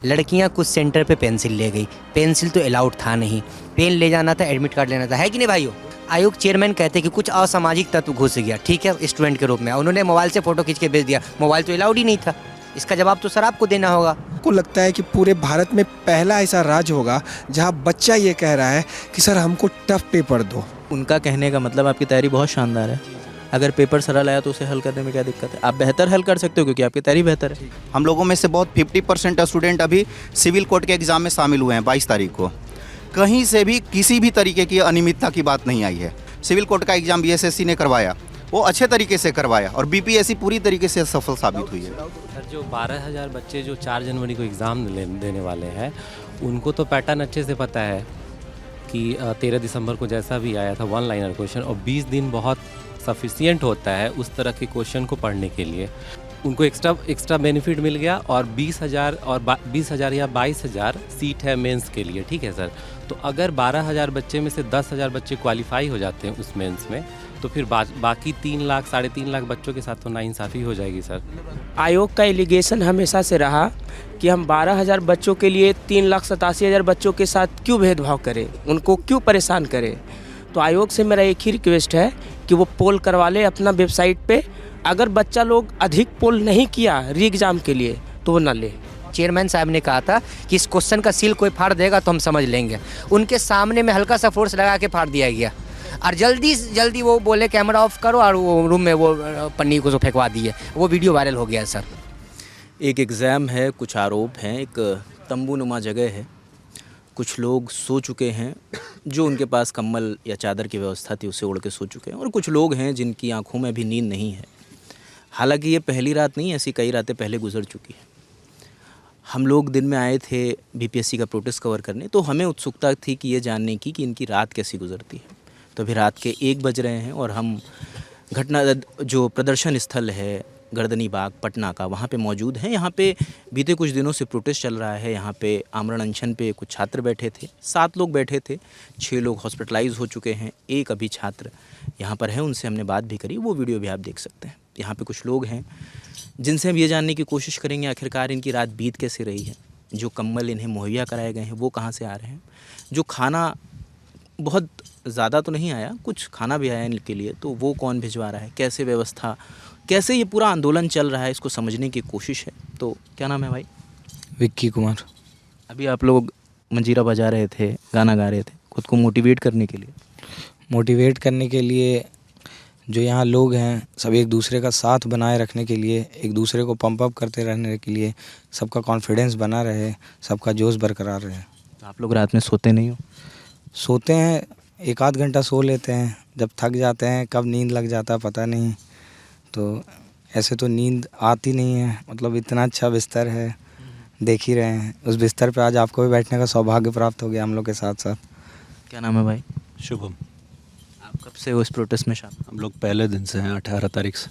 लड़कियां कुछ सेंटर पे पेंसिल ले गई, पेंसिल तो अलाउड था नहीं, पेन ले जाना था, एडमिट कार्ड लेना था, है कि नहीं भाइयों। आयोग चेयरमैन कहते हैं कि कुछ असामाजिक तत्व घुस गया, ठीक है, स्टूडेंट के रूप में, उन्होंने मोबाइल से फ़ोटो खींच के भेज दिया, मोबाइल तो अलाउड ही नहीं था। इसका जवाब तो सर आपको देना होगा। को लगता है कि पूरे भारत में पहला ऐसा राज्य होगा जहां बच्चा ये कह रहा है कि सर हमको टफ पेपर दो। उनका कहने का मतलब आपकी तैयारी बहुत शानदार है, अगर पेपर सरल आया तो उसे हल करने में क्या दिक्कत है, आप बेहतर हल कर सकते हो क्योंकि आपकी तैयारी बेहतर है। हम लोगों में से बहुत 50% स्टूडेंट अभी सिविल कोर्ट के एग्ज़ाम में शामिल हुए हैं 22 तारीख को। कहीं से भी किसी भी तरीके की अनियमितता की बात नहीं आई है। सिविल कोर्ट का एग्ज़ाम बीएसएससी ने करवाया, वो अच्छे तरीके से करवाया और बीपीएससी पूरी तरीके से सफल साबित हुई है। सर जो 12,000 बच्चे जो 4 जनवरी को एग्ज़ाम देने वाले हैं, उनको तो पैटर्न अच्छे से पता है कि 13 दिसंबर को जैसा भी आया था 1 लाइनर क्वेश्चन, और 20 दिन बहुत सफिशिएंट होता है उस तरह के क्वेश्चन को पढ़ने के लिए। उनको एक्स्ट्रा बेनिफिट मिल गया और 20,000 और 20,000 या 22,000 सीट है मेंस के लिए, ठीक है सर। तो अगर 12,000 बच्चे में से 10,000 बच्चे क्वालिफाई हो जाते हैं उस मेंस में, तो फिर बाकी 3 लाख 3.5 लाख बच्चों के साथ तो नाइंसाफ़ी हो जाएगी सर। आयोग का एलिगेशन हमेशा से रहा कि हम 12,000 बच्चों के लिए 3,87,000 बच्चों के साथ क्यों भेदभाव करें, उनको क्यों परेशान करें। तो आयोग से मेरा एक ही रिक्वेस्ट है कि वो पोल करवा ले अपना वेबसाइट पे। अगर बच्चा लोग अधिक पोल नहीं किया री एग्ज़ाम के लिए तो वो ना ले। चेयरमैन साहब ने कहा था कि इस क्वेश्चन का सील कोई फाड़ देगा तो हम समझ लेंगे, उनके सामने में हल्का सा फोर्स लगा के फाड़ दिया गया और जल्दी वो बोले कैमरा ऑफ करो और वो रूम में वो पन्नी को फेंकवा दिए, वो वीडियो वायरल हो गया सर। एक एग्ज़ाम है, कुछ आरोप हैं, एक तंबू नुमा जगह है, कुछ लोग सो चुके हैं, जो उनके पास कंबल या चादर की व्यवस्था थी उसे ओढ़ के सो चुके हैं, और कुछ लोग हैं जिनकी आंखों में भी नींद नहीं है। हालांकि ये पहली रात नहीं, ऐसी कई रातें पहले गुजर चुकी हैं। हम लोग दिन में आए थे बीपीएससी का प्रोटेस्ट कवर करने, तो हमें उत्सुकता थी कि ये जानने की कि इनकी रात कैसी गुजरती है। तो अभी रात के 1 बज रहे हैं और हम घटना जो प्रदर्शन स्थल है गर्दनी बाग पटना का, वहाँ पे मौजूद हैं। यहाँ पे बीते कुछ दिनों से प्रोटेस्ट चल रहा है। यहाँ पे आमरण अनशन पे कुछ छात्र बैठे थे, 7 लोग बैठे थे, 6 लोग हॉस्पिटलाइज हो चुके हैं, एक अभी छात्र यहाँ पर है, उनसे हमने बात भी करी, वो वीडियो भी आप देख सकते हैं। यहाँ पे कुछ लोग हैं जिनसे हम ये जानने की कोशिश करेंगे आखिरकार इनकी रात बीत कैसे रही है, जो कंबल इन्हें मुहैया कराए गए हैं वो कहाँ से आ रहे हैं, जो खाना बहुत ज़्यादा तो नहीं आया, कुछ खाना भी आया इनके लिए, तो वो कौन भिजवा रहा है, कैसे व्यवस्था, कैसे ये पूरा आंदोलन चल रहा है, इसको समझने की कोशिश है। तो क्या नाम है भाई? विक्की कुमार। अभी आप लोग मंजीरा बजा रहे थे, गाना गा रहे थे, खुद को मोटिवेट करने के लिए? मोटिवेट करने के लिए जो यहाँ लोग हैं सब एक दूसरे का साथ बनाए रखने के लिए, एक दूसरे को पंप अप करते रहने के लिए, सबका कॉन्फिडेंस बना रहे, सबका जोश बरकरार रहे। तो आप लोग रात में सोते नहीं हो? सोते हैं, 1 आध घंटा सो लेते हैं, जब थक जाते हैं कब नींद लग जाता पता नहीं। तो ऐसे तो नींद आती नहीं है, मतलब इतना अच्छा बिस्तर है, देख ही रहे हैं। उस बिस्तर पे आज आपको भी बैठने का सौभाग्य प्राप्त हो गया हम लोग के साथ साथ। क्या नाम है भाई? शुभम। आप कब से हो इस प्रोटेस्ट में शामिल? हम लोग पहले दिन से हैं, 18 तारीख से,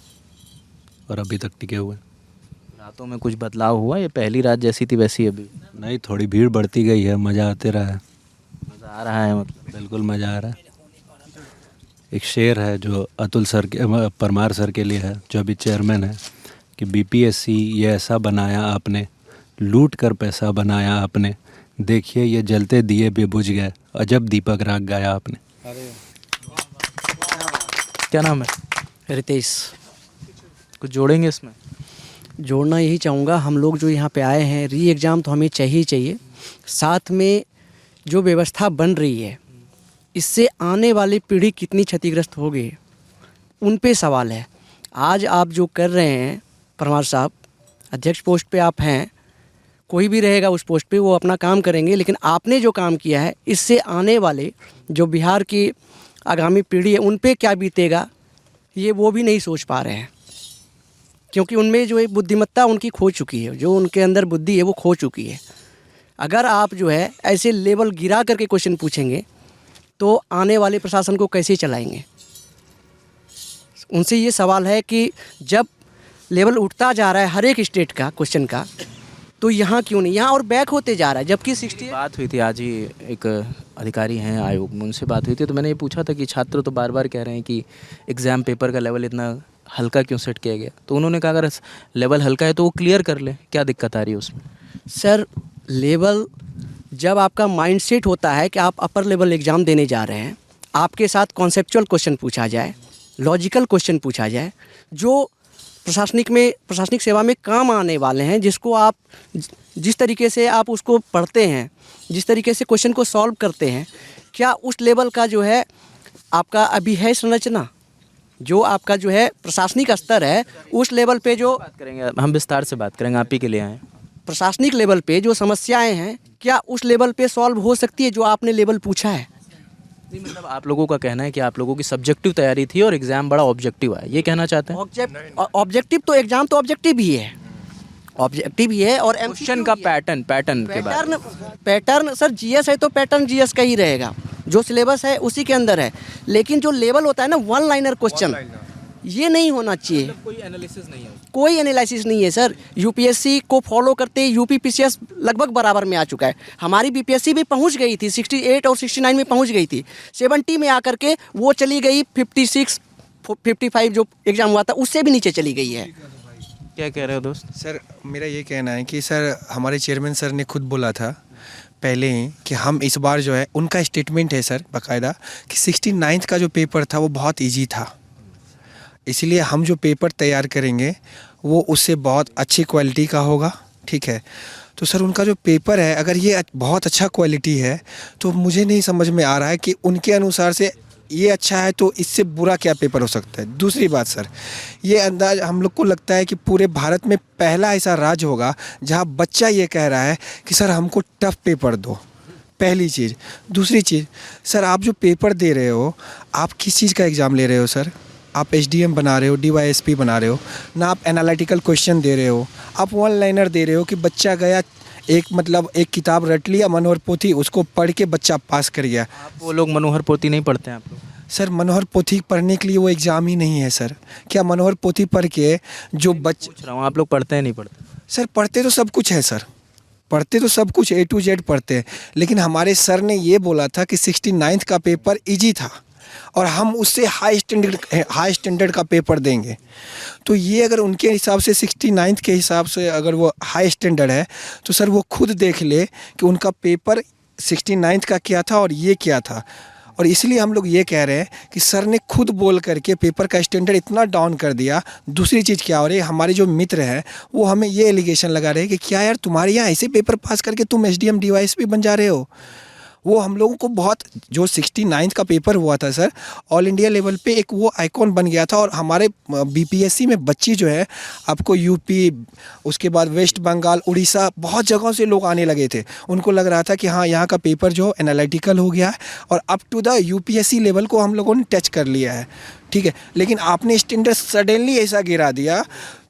और अभी तक टिके हुए। रातों में कुछ बदलाव हुआ, ये पहली रात जैसी थी वैसी अभी? नहीं, थोड़ी भीड़ बढ़ती गई है, मज़ा आते रहा है। मज़ा आ रहा है मतलब? बिल्कुल मज़ा आ रहा है। एक शेर है जो अतुल सर के परमार सर के लिए है, जो अभी चेयरमैन है, कि बीपीएससी ये ऐसा बनाया आपने, लूट कर पैसा बनाया आपने, देखिए ये जलते दिए भी बुझ गए, अजब दीपक राग गाया आपने। क्या नाम है? रितेश। कुछ जोड़ेंगे इसमें? जोड़ना यही चाहूँगा, हम लोग जो यहाँ पे आए हैं, री एग्ज़ाम तो हमें चाहिए ही चाहिए, साथ में जो व्यवस्था बन रही है इससे आने वाली पीढ़ी कितनी क्षतिग्रस्त होगी उन पे सवाल है। आज आप जो कर रहे हैं परमार साहब, अध्यक्ष पोस्ट पे आप हैं, कोई भी रहेगा उस पोस्ट पे वो अपना काम करेंगे, लेकिन आपने जो काम किया है इससे आने वाले जो बिहार की आगामी पीढ़ी है उन पे क्या बीतेगा ये वो भी नहीं सोच पा रहे हैं, क्योंकि उनमें जो है बुद्धिमत्ता उनकी खो चुकी है, जो उनके अंदर बुद्धि है वो खो चुकी है। अगर आप जो है ऐसे लेवल गिरा करके क्वेश्चन पूछेंगे तो आने वाले प्रशासन को कैसे चलाएंगे। उनसे ये सवाल है कि जब लेवल उठता जा रहा है हर एक स्टेट का क्वेश्चन का, तो यहाँ क्यों नहीं, यहाँ और बैक होते जा रहा है, जबकि 60 बात हुई थी आज ही, एक अधिकारी हैं आयोग में, उनसे बात हुई थी, तो मैंने ये पूछा था कि छात्र तो बार बार कह रहे हैं कि एग्ज़ाम पेपर का लेवल इतना हल्का क्यों सेट किया गया, तो उन्होंने कहा अगर लेवल हल्का है तो वो क्लियर कर ले, क्या दिक्कत आ रही है उसमें? सर लेवल जब आपका माइंडसेट होता है कि आप अपर लेवल एग्ज़ाम देने जा रहे हैं, आपके साथ कॉन्सेप्चुअल क्वेश्चन पूछा जाए, लॉजिकल क्वेश्चन पूछा जाए, जो प्रशासनिक सेवा में काम आने वाले हैं, जिसको आप जिस तरीके से आप उसको पढ़ते हैं, जिस तरीके से क्वेश्चन को सॉल्व करते हैं, क्या उस लेवल का जो है आपका अभी है संरचना, जो आपका जो है प्रशासनिक स्तर है उस लेवल पे जो बात करेंगे, हम विस्तार से बात करेंगे, आप ही के लिए आए। प्रशासनिक लेवल पे जो समस्याएं हैं, क्या उस लेवल पे सॉल्व हो सकती है जो आपने लेवल पूछा है? नहीं, मतलब आप लोगों का कहना है कि आप लोगों की सब्जेक्टिव तैयारी थी और एग्ज़ाम बड़ा ऑब्जेक्टिव आया, ये कहना चाहते हैं? ऑब्जेक्टिव तो एग्जाम तो ऑब्जेक्टिव ही है, ऑब्जेक्टिव ही है। और क्वेश्चन का पैटर्न के बारे में पैटर्न सर जीएस है तो पैटर्न जीएस का ही रहेगा, जो सिलेबस है उसी के अंदर है। लेकिन जो लेवल होता है ना, वन लाइनर क्वेश्चन, ये नहीं होना चाहिए। कोई एनालिसिस नहीं है, कोई एनालिसिस नहीं है सर। यूपीएससी को फॉलो करते यूपी पीसीएस लगभग बराबर में आ चुका है। हमारी बीपीएससी भी पहुंच गई थी 68 और 69 में पहुंच गई थी, 70 में आकर के वो चली गई 56 55 जो एग्ज़ाम हुआ था उससे भी नीचे चली गई है। क्या कह रहे हो दोस्त? सर मेरा ये कहना है कि सर हमारे चेयरमैन सर ने खुद बोला था पहले ही कि हम इस बार जो है, उनका स्टेटमेंट है सर बाकायदा, कि 69th का जो पेपर था वो बहुत इजी था, इसलिए हम जो पेपर तैयार करेंगे वो उससे बहुत अच्छी क्वालिटी का होगा। ठीक है, तो सर उनका जो पेपर है अगर ये बहुत अच्छा क्वालिटी है तो मुझे नहीं समझ में आ रहा है कि उनके अनुसार से ये अच्छा है तो इससे बुरा क्या पेपर हो सकता है। दूसरी बात सर, ये अंदाज हम लोग को लगता है कि पूरे भारत में पहला ऐसा राज्य होगा जहाँ बच्चा ये कह रहा है कि सर हमको टफ पेपर दो, पहली चीज़। दूसरी चीज़ सर, आप जो पेपर दे रहे हो, आप किस चीज़ का एग्ज़ाम ले रहे हो सर? आप एसडीएम बना रहे हो, डीवाईएसपी बना रहे हो ना, आप एनालिटिकल क्वेश्चन दे रहे हो, आप वन लाइनर दे रहे हो कि बच्चा गया एक किताब रट लिया मनोहर पोथी, उसको पढ़ के बच्चा पास कर गया। वो लोग मनोहर पोथी नहीं पढ़ते हैं आप लोग? सर मनोहर पोथी पढ़ने के लिए वो एग्ज़ाम ही नहीं है सर। क्या मनोहर पोथी पढ़ के जो पूछ रहा हूँ, आप लोग पढ़ते हैं नहीं पढ़ते? सर पढ़ते तो सब कुछ है सर, पढ़ते तो सब कुछ A to Z पढ़ते हैं, लेकिन हमारे सर ने ये बोला था कि 69th का पेपर इजी था और हम उससे हाई स्टैंडर्ड का पेपर देंगे। तो ये अगर उनके हिसाब से 69th के हिसाब से अगर वो हाई स्टैंडर्ड है तो सर वो खुद देख ले कि उनका पेपर 69th का क्या था और ये क्या था। और इसलिए हम लोग ये कह रहे हैं कि सर ने खुद बोल करके पेपर का स्टैंडर्ड इतना डाउन कर दिया। दूसरी चीज़ क्या हो रही है, हमारे जो मित्र हैं वो हमें ये एलिगेशन लगा रहे हैं कि क्या यार तुम्हारे यहाँ ऐसे पेपर पास करके तुम एसडीएम डीवाईएसपी बन जा रहे हो। वो हम लोगों को बहुत, जो 69th का पेपर हुआ था सर, ऑल इंडिया लेवल पे एक वो आइकॉन बन गया था। और हमारे बीपीएससी में बच्ची जो है, आपको यूपी, उसके बाद वेस्ट बंगाल, उड़ीसा, बहुत जगहों से लोग आने लगे थे। उनको लग रहा था कि हाँ यहाँ का पेपर जो एनालिटिकल हो गया है और up to the UPSC level को हम लोगों ने टच कर लिया है। ठीक है, लेकिन आपने स्टैंडर्ड सडनली ऐसा गिरा दिया,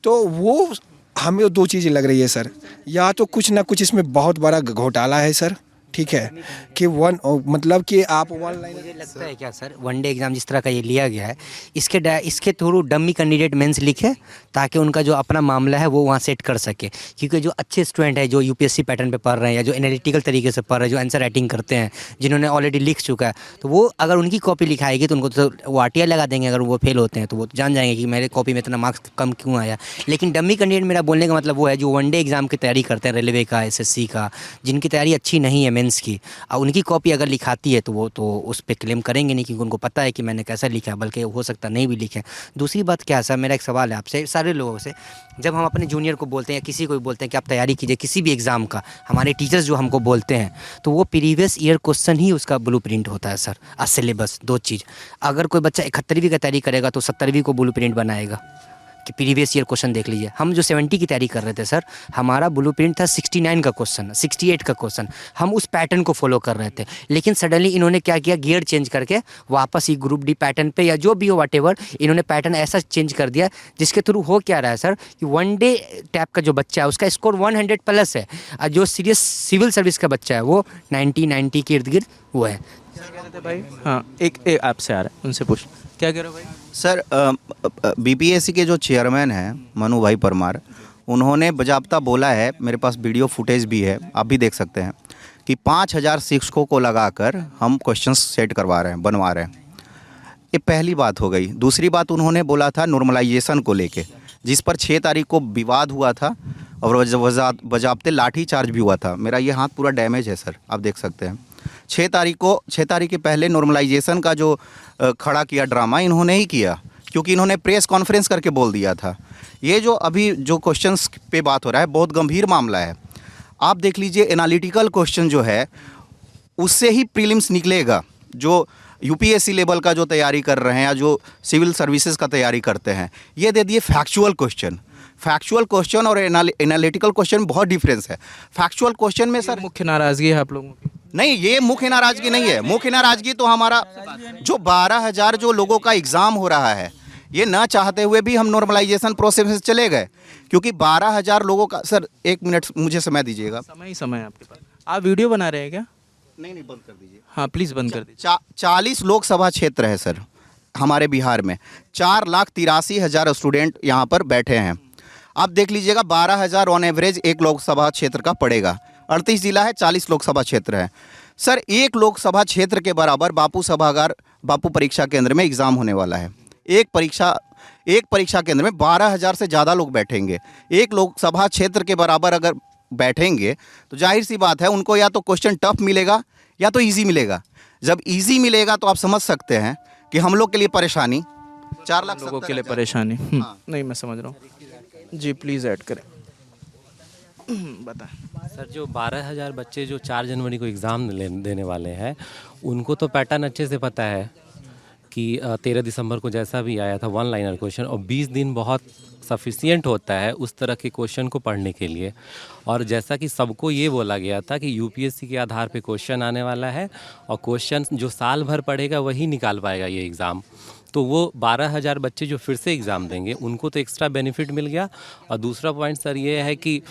तो वो हमें दो चीज़ें लग रही है सर, या तो कुछ ना कुछ इसमें बहुत बड़ा घोटाला है सर। ठीक है, कि मतलब कि आप वन लाइन, मुझे लगता है क्या सर, वनडे एग्ज़ाम जिस तरह का ये लिया गया है, इसके थ्रू डमी कैंडिडेट मेंस लिखे ताकि उनका जो अपना मामला है वो वहाँ सेट कर सके। क्योंकि जो अच्छे स्टूडेंट हैं, जो यूपीएससी पैटर्न पे पढ़ रहे हैं या जो एनालिटिकल तरीके से पढ़ रहे हैं, जो आंसर राइटिंग करते हैं, जिन्होंने ऑलरेडी लिख चुका है, तो वो अगर उनकी कॉपी लिखाएगी तो उनको तो वो आरटीआई लगा देंगे। अगर वो फेल होते हैं तो वो जान जाएंगे कि मेरे कॉपी में इतना मार्क्स कम क्यों आया। लेकिन डमी कैंडिडेट, मेरा बोलने का मतलब वो है जो वनडे एग्ज़ाम की तैयारी करते हैं, रेलवे का, एसएससी का, जिनकी तैयारी अच्छी नहीं है मेंस की, उनकी कॉपी अगर लिखाती है तो वो तो उस पर क्लेम करेंगे नहीं, क्योंकि उनको पता है कि मैंने कैसा लिखा है, बल्कि हो सकता नहीं भी लिखे। दूसरी बात क्या है सर, मेरा एक सवाल है आपसे, सारे लोगों से, जब हम अपने जूनियर को बोलते हैं या किसी को भी बोलते हैं कि आप तैयारी कीजिए किसी भी एग्ज़ाम का, हमारे टीचर्स जो हमको बोलते हैं, तो वो प्रीवियस ईयर क्वेश्चन ही उसका ब्लूप्रिंट होता है सर, सिलेबस। दो चीज़, अगर कोई बच्चा 71वीं की तैयारी करेगा तो 70वीं को ब्लूप्रिंट बनाएगा कि प्रीवियस ईयर क्वेश्चन देख लीजिए। हम जो 70 की तैयारी कर रहे थे सर, हमारा ब्लूप्रिंट था 69 का क्वेश्चन, 68 का क्वेश्चन, हम उस पैटर्न को फॉलो कर रहे थे। लेकिन सडनली इन्होंने क्या किया, गियर चेंज करके वापस ही ग्रुप डी पैटर्न पे या जो भी हो व्हाटएवर, इन्होंने पैटर्न ऐसा चेंज कर दिया जिसके थ्रू हो क्या रहा है सर कि वनडे टैप का जो बच्चा है उसका स्कोर 100+ है, और जो सीरियस सिविल सर्विस का बच्चा है वो 90 के इर्द गिर्द वो है। क्या कह रहे थे भाई? हाँ, एक आपसे आ रहा है, उनसे पूछ, क्या कह रहे हो भाई? सर बीपीएससी के जो चेयरमैन हैं मनु भाई परमार, उन्होंने बजाबता बोला है, मेरे पास वीडियो फुटेज भी है, आप भी देख सकते हैं, कि 5000 शिक्षकों को लगाकर हम क्वेश्चंस सेट करवा रहे हैं, बनवा रहे हैं। ये पहली बात हो गई। दूसरी बात उन्होंने बोला था नॉर्मलाइजेशन को लेके, जिस पर 6 तारीख को विवाद हुआ था, और बजाबते लाठी चार्ज भी हुआ था। मेरा ये हाथ पूरा डैमेज है सर, आप देख सकते हैं। 6 तारीख के पहले नॉर्मलाइजेशन का जो खड़ा किया ड्रामा इन्होंने ही किया, क्योंकि इन्होंने प्रेस कॉन्फ्रेंस करके बोल दिया था। ये जो अभी जो क्वेश्चंस पे बात हो रहा है बहुत गंभीर मामला है। आप देख लीजिए एनालिटिकल क्वेश्चन जो है उससे ही प्रीलिम्स निकलेगा। जो यूपीएससी लेवल का जो तैयारी कर रहे हैं या जो सिविल सर्विसेज का तैयारी करते हैं, ये दे दिए फैक्चुअल क्वेश्चन और एनालिटिकल क्वेश्चन बहुत डिफरेंस है। फैक्चुअल क्वेश्चन में सर मुख्य नाराजगी है आप लोगों की? नहीं, ये मुख्य नाराजगी नहीं है। मुख्य नाराजगी तो हमारा जो 12,000 जो लोगों का एग्ज़ाम हो रहा है, ये ना चाहते हुए भी हम नॉर्मलाइजेशन प्रोसेस से चले गए, क्योंकि 12,000 लोगों का। सर 1 मिनट मुझे समय दीजिएगा। समय है आपके पास। आप वीडियो बना रहे हैं क्या? नहीं, बंद कर दीजिए। हाँ प्लीज़ बंद कर दीजिए। 40 लोकसभा क्षेत्र है सर हमारे बिहार में। 4,83,000 स्टूडेंट यहाँ पर बैठे हैं। आप देख लीजिएगा 12,000 ऑन एवरेज एक लोकसभा क्षेत्र का पड़ेगा। 38 जिला है, 40 लोकसभा क्षेत्र है। सर एक लोकसभा क्षेत्र के बराबर बापू परीक्षा केंद्र में एग्ज़ाम होने वाला है। एक परीक्षा केंद्र में 12,000 से ज़्यादा लोग बैठेंगे। एक लोकसभा क्षेत्र के बराबर अगर बैठेंगे तो जाहिर सी बात है उनको या तो क्वेश्चन टफ मिलेगा या तो इजी मिलेगा। जब इजी मिलेगा तो आप समझ सकते हैं कि हम लोग के लिए परेशानी, 4 लाख लोगों के लिए परेशानी। नहीं, मैं समझ रहा हूँ जी, प्लीज़ ऐड करें। बताएं सर, जो 12,000 बच्चे जो 4 जनवरी को एग्ज़ाम देने वाले हैं, उनको तो पैटर्न अच्छे से पता है कि 13 दिसंबर को जैसा भी आया था 1 लाइनर क्वेश्चन, और 20 दिन बहुत सफिशिएंट होता है उस तरह के क्वेश्चन को पढ़ने के लिए। और जैसा कि सबको ये बोला गया था कि यूपीएससी के आधार पे क्वेश्चन आने वाला है और क्वेश्चन जो साल भर पढ़ेगा वही निकाल पाएगा ये एग्ज़ाम। तो वो 12,000 बच्चे जो फिर से एग्ज़ाम देंगे उनको तो एक्स्ट्रा बेनिफिट मिल गया। और दूसरा पॉइंट सर ये है कि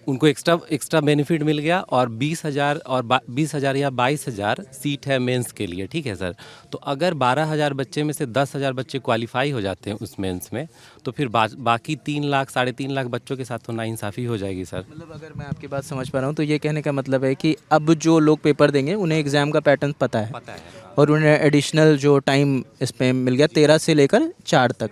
उनको एक्स्ट्रा बेनिफिट मिल गया। और 20,000 और 20,000 या 22,000 सीट है मेंस के लिए, ठीक है सर। तो अगर 12,000 बच्चे में से 10,000 बच्चे क्वालिफाई हो जाते हैं उस मेंस में, तो फिर बाकी 3 लाख 3.5 लाख बच्चों के साथ तो नाइंसाफ़ी हो जाएगी सर। मतलब अगर मैं आपकी बात समझ पा रहा हूँ तो ये कहने का मतलब है कि अब जो लोग पेपर देंगे उन्हें एग्ज़ाम का पैटर्न पता है और उन्हें एडिशनल जो टाइम इस पर मिल गया 13 से लेकर 4 तक।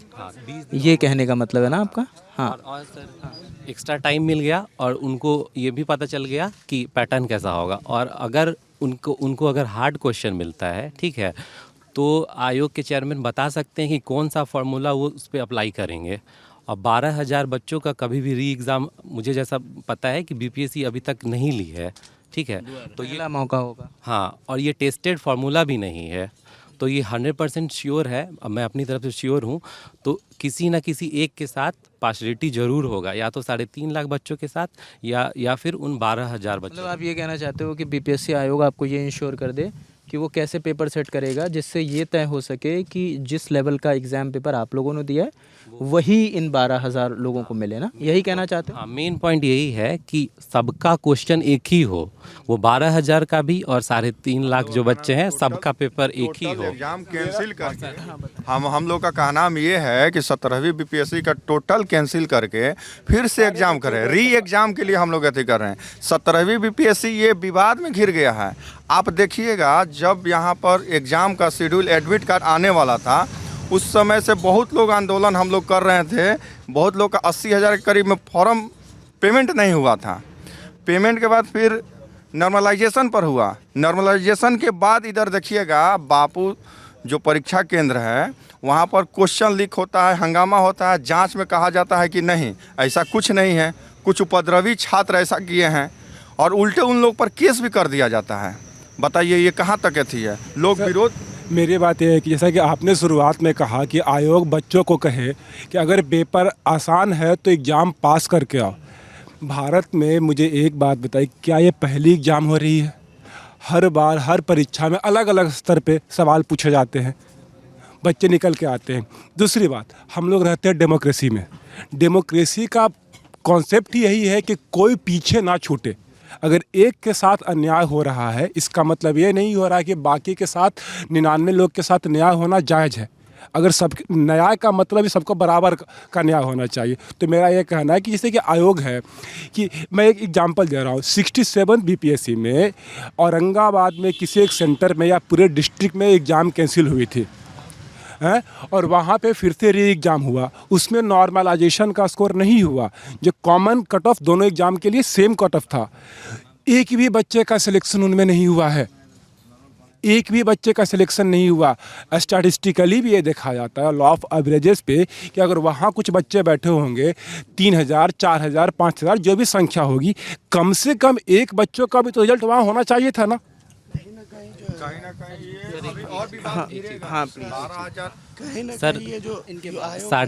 ये कहने का मतलब है ना आपका? हाँ, और सर एक्स्ट्रा टाइम मिल गया और उनको ये भी पता चल गया कि पैटर्न कैसा होगा। और अगर उनको अगर हार्ड क्वेश्चन मिलता है, ठीक है, तो आयोग के चेयरमैन बता सकते हैं कि कौन सा फार्मूला वो उस पर अप्लाई करेंगे। और 12,000 बच्चों का कभी भी री एग्ज़ाम मुझे जैसा पता है कि बीपीएससी अभी तक नहीं ली है, ठीक है। तो ये मौका होगा। हाँ, और ये टेस्टेड फार्मूला भी नहीं है, तो ये 100% श्योर है। अब मैं अपनी तरफ से श्योर हूँ, तो किसी ना किसी एक के साथ पार्शलिटी ज़रूर होगा, या तो 3.5 लाख बच्चों के साथ या फिर उन 12,000 बच्चों। मतलब आप ये कहना चाहते हो कि बीपीएससी आयोग आपको ये इंश्योर कर दे कि वो कैसे पेपर सेट करेगा जिससे ये तय हो सके कि जिस लेवल का एग्ज़ाम पेपर आप लोगों ने दिया है वही इन 12,000 लोगों को मिले ना, यही कहना चाहते हो? हाँ, मेन पॉइंट यही है कि सबका क्वेश्चन एक ही हो, वो 12,000 का भी और 3.5 लाख जो बच्चे हैं सबका पेपर एक ही हो। एग्जाम कैंसिल करके हम लोग का कहना ये है कि 17वीं बीपीएससी का टोटल कैंसिल करके फिर से एग्जाम करें, री एग्जाम के लिए हम लोग ऐसे कर रहे हैं। 17वीं बीपीएससी ये विवाद में घिर गया है। आप देखिएगा जब यहाँ पर एग्जाम का शेड्यूल एडमिट कार्ड आने वाला था उस समय से बहुत लोग आंदोलन हम लोग कर रहे थे। बहुत लोग का 80,000 के करीब में फॉर्म पेमेंट नहीं हुआ था। पेमेंट के बाद फिर नॉर्मलाइजेशन पर हुआ। नॉर्मलाइजेशन के बाद इधर देखिएगा बापू जो परीक्षा केंद्र है वहाँ पर क्वेश्चन लीक होता है, हंगामा होता है। जांच में कहा जाता है कि नहीं ऐसा कुछ नहीं है, कुछ उपद्रवी छात्र ऐसा किए हैं और उल्टे उन लोग पर केस भी कर दिया जाता है। बताइए ये कहाँ तक अथी है? लोग विरोध। मेरी बात यह है कि जैसा कि आपने शुरुआत में कहा कि आयोग बच्चों को कहे कि अगर पेपर आसान है तो एग्ज़ाम पास करके आओ। भारत में मुझे एक बात बताइए, क्या ये पहली एग्ज़ाम हो रही है? हर बार हर परीक्षा में अलग अलग स्तर पे सवाल पूछे जाते हैं, बच्चे निकल के आते हैं। दूसरी बात, हम लोग रहते हैं डेमोक्रेसी में। डेमोक्रेसी का कॉन्सेप्ट ही यही है कि कोई पीछे ना छूटे। अगर एक के साथ अन्याय हो रहा है इसका मतलब ये नहीं हो रहा है कि बाकी के साथ 99 लोग के साथ न्याय होना जायज़ है। अगर सब न्याय का मतलब ही सबको बराबर का न्याय होना चाहिए। तो मेरा ये कहना है कि जैसे कि आयोग है कि मैं एक एग्जांपल दे रहा हूँ, 67 बीपीएससी में औरंगाबाद में किसी एक सेंटर में या पूरे डिस्ट्रिक्ट में एग्ज़ाम कैंसिल हुई थी। हैं, और वहाँ पे फिर से री एग्ज़ाम हुआ, उसमें नॉर्मलाइजेशन का स्कोर नहीं हुआ। जो कॉमन कट ऑफ दोनों एग्ज़ाम के लिए सेम कट ऑफ था, एक भी बच्चे का सिलेक्शन उनमें नहीं हुआ है, एक भी बच्चे का सिलेक्शन नहीं हुआ। स्टैटिस्टिकली भी ये देखा जाता है लॉ ऑफ एवरेजेस पे कि अगर वहाँ कुछ बच्चे बैठे होंगे 3000, 4000, 5000 जो भी संख्या होगी, कम से कम एक बच्चों का भी तो रिजल्ट वहाँ होना चाहिए था ना। कहीं ना कहीं ये अभी और भी बात गिरेगा। हाँ, 12,000 सर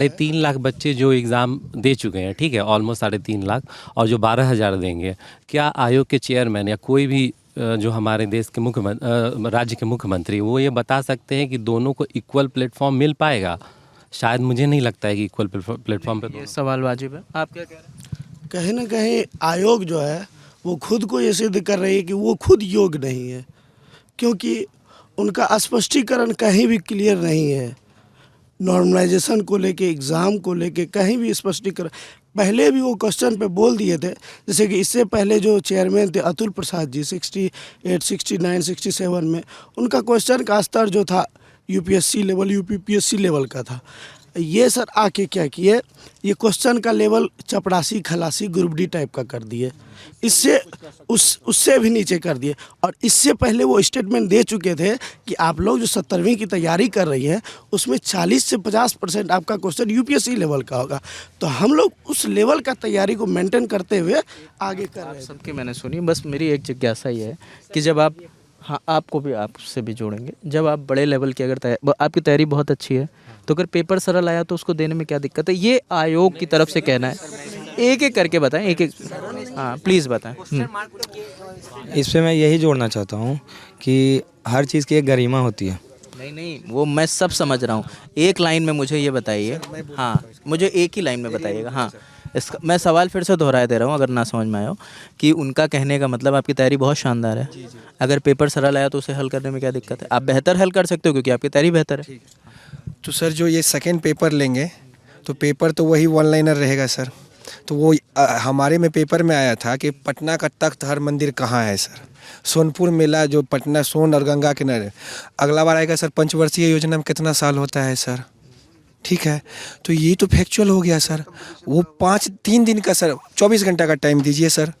3.5 लाख बच्चे जो एग्ज़ाम दे चुके हैं, ठीक है, ऑलमोस्ट 3.5 लाख, और जो 12,000 देंगे, क्या आयोग के चेयरमैन या कोई भी जो हमारे देश के राज्य के मुख्यमंत्री वो ये बता सकते हैं कि दोनों को इक्वल प्लेटफॉर्म मिल पाएगा? शायद मुझे नहीं लगता है कि इक्वल प्लेटफॉर्म पे ये सवाल वाजिब है। आप क्या कह रहे हैं? कहीं ना कहीं आयोग जो है वो खुद को ये सिद्ध कर रही है कि वो खुद योग्य नहीं है, क्योंकि उनका स्पष्टीकरण कहीं भी क्लियर नहीं है। नॉर्मलाइजेशन को लेके, एग्ज़ाम को लेके कहीं भी स्पष्टीकरण, पहले भी वो क्वेश्चन पे बोल दिए थे। जैसे कि इससे पहले जो चेयरमैन थे अतुल प्रसाद जी 68, 69, 67 में, उनका क्वेश्चन का स्तर जो था यूपीएससी लेवल, यूपीपीएससी लेवल का था। ये सर आके क्या किए, ये क्वेश्चन का लेवल चपरासी खलासी ग्रुप डी टाइप का कर दिए, इससे उससे भी नीचे कर दिए। और इससे पहले वो स्टेटमेंट दे चुके थे कि आप लोग जो 17वीं की तैयारी कर रही हैं उसमें 40 से 50% आपका क्वेश्चन यूपीएससी लेवल का होगा। तो हम लोग उस लेवल का तैयारी को मेंटेन करते हुए आगे कर रहे हैं। सबकी मैंने सुनी, बस मेरी एक जिज्ञासा ये है कि जब आप, हाँ आपको भी, आपसे भी जोड़ेंगे, जब आप बड़े लेवल की अगर आपकी तैयारी बहुत अच्छी है तो अगर पेपर सरल आया तो उसको देने में क्या दिक्कत है? ये आयोग की तरफ से कहना है। एक एक करके बताएं, एक एक, हाँ प्लीज़ बताएं। इस पे मैं यही जोड़ना चाहता हूँ कि हर चीज़ की एक गरिमा होती है। नहीं, वो मैं सब समझ रहा हूँ। एक लाइन में मुझे ये बताइए, हाँ मुझे एक ही लाइन में बताइएगा। हाँ, इसका मैं सवाल फिर से दोहराए दे रहा हूँ अगर ना समझ में आया हो, कि उनका कहने का मतलब आपकी तैयारी बहुत शानदार है, अगर पेपर सरल आया तो उसे हल करने में क्या दिक्कत है? आप बेहतर हल कर सकते हो क्योंकि आपकी तैयारी बेहतर है। तो सर जो ये सेकंड पेपर लेंगे तो पेपर तो वही वन लाइनर रहेगा सर। तो वो हमारे में पेपर में आया था कि पटना का तख्त हर मंदिर कहाँ है सर, सोनपुर मेला जो पटना सोन और गंगा किनारे, अगला बार आएगा सर पंचवर्षीय योजना में कितना साल होता है सर, ठीक है। तो ये तो फैक्चुअल हो गया सर। वो 3 दिन का सर 24 घंटा का टाइम दीजिए सर,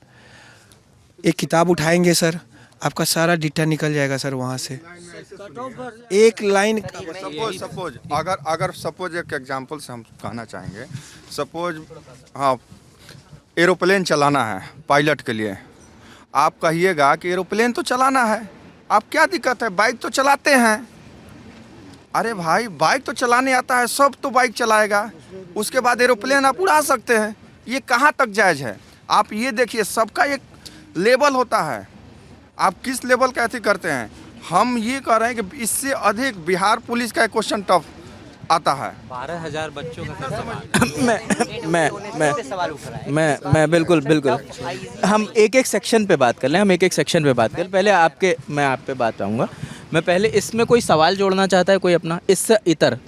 एक किताब उठाएंगे सर, आपका सारा डिटा निकल जाएगा सर वहाँ से। एक लाइन सपोज अगर सपोज एक एग्जांपल से हम कहना चाहेंगे, सपोज हाँ एरोप्लेन चलाना है पायलट के लिए, आप कहिएगा कि एरोप्लेन तो चलाना है, आप क्या दिक्कत है, बाइक तो चलाते हैं। अरे भाई बाइक तो चलाने आता है, सब तो बाइक चलाएगा, उसके बाद एरोप्लेन आप उड़ा सकते हैं, ये कहाँ तक जायज़ है? आप ये देखिए सबका एक लेवल होता है, आप किस लेवल का ऐसे करते हैं। हम ये कह रहे हैं कि इससे अधिक बिहार पुलिस का एक क्वेश्चन टफ आता है। 12,000 बच्चों का मैं बिल्कुल हम एक एक सेक्शन पे बात कर लें, पहले मैं आप पे बात आऊँगा। मैं पहले इसमें कोई सवाल जोड़ना चाहता है कोई अपना, इससे इतर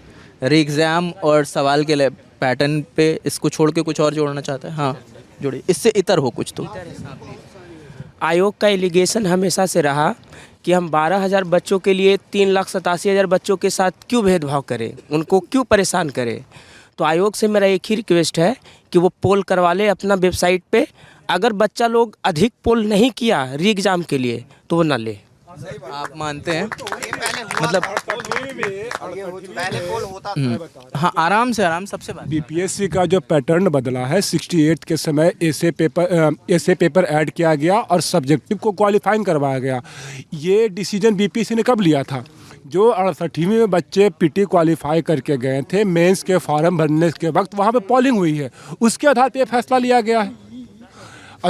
री एग्ज़ाम और सवाल के लिए पैटर्न पे इसको छोड़ के कुछ और जोड़ना चाहता है? हाँ जोड़िए, इससे इतर हो कुछ तो। आयोग का एलिगेशन हमेशा से रहा कि हम 12,000 बच्चों के लिए 3,87,000 बच्चों के साथ क्यों भेदभाव करें, उनको क्यों परेशान करें। तो आयोग से मेरा एक ही रिक्वेस्ट है कि वो पोल करवा ले अपना वेबसाइट पे। अगर बच्चा लोग अधिक पोल नहीं किया री एग्ज़ाम के लिए तो वो ना ले। आप मानते हैं मतलब हाँ आराम सबसे बात। बीपीएससी का जो पैटर्न बदला है, 68 के समय ऐसे पेपर ऐड किया गया और सब्जेक्टिव को क्वालिफाइंग करवाया गया। ये डिसीजन बीपीएससी ने कब लिया था? जो 68वीं में बच्चे पीटी क्वालिफाई करके गए थे, मेंस के फॉर्म भरने के वक्त वहाँ पे पोलिंग हुई है, उसके आधार पे फैसला लिया गया है।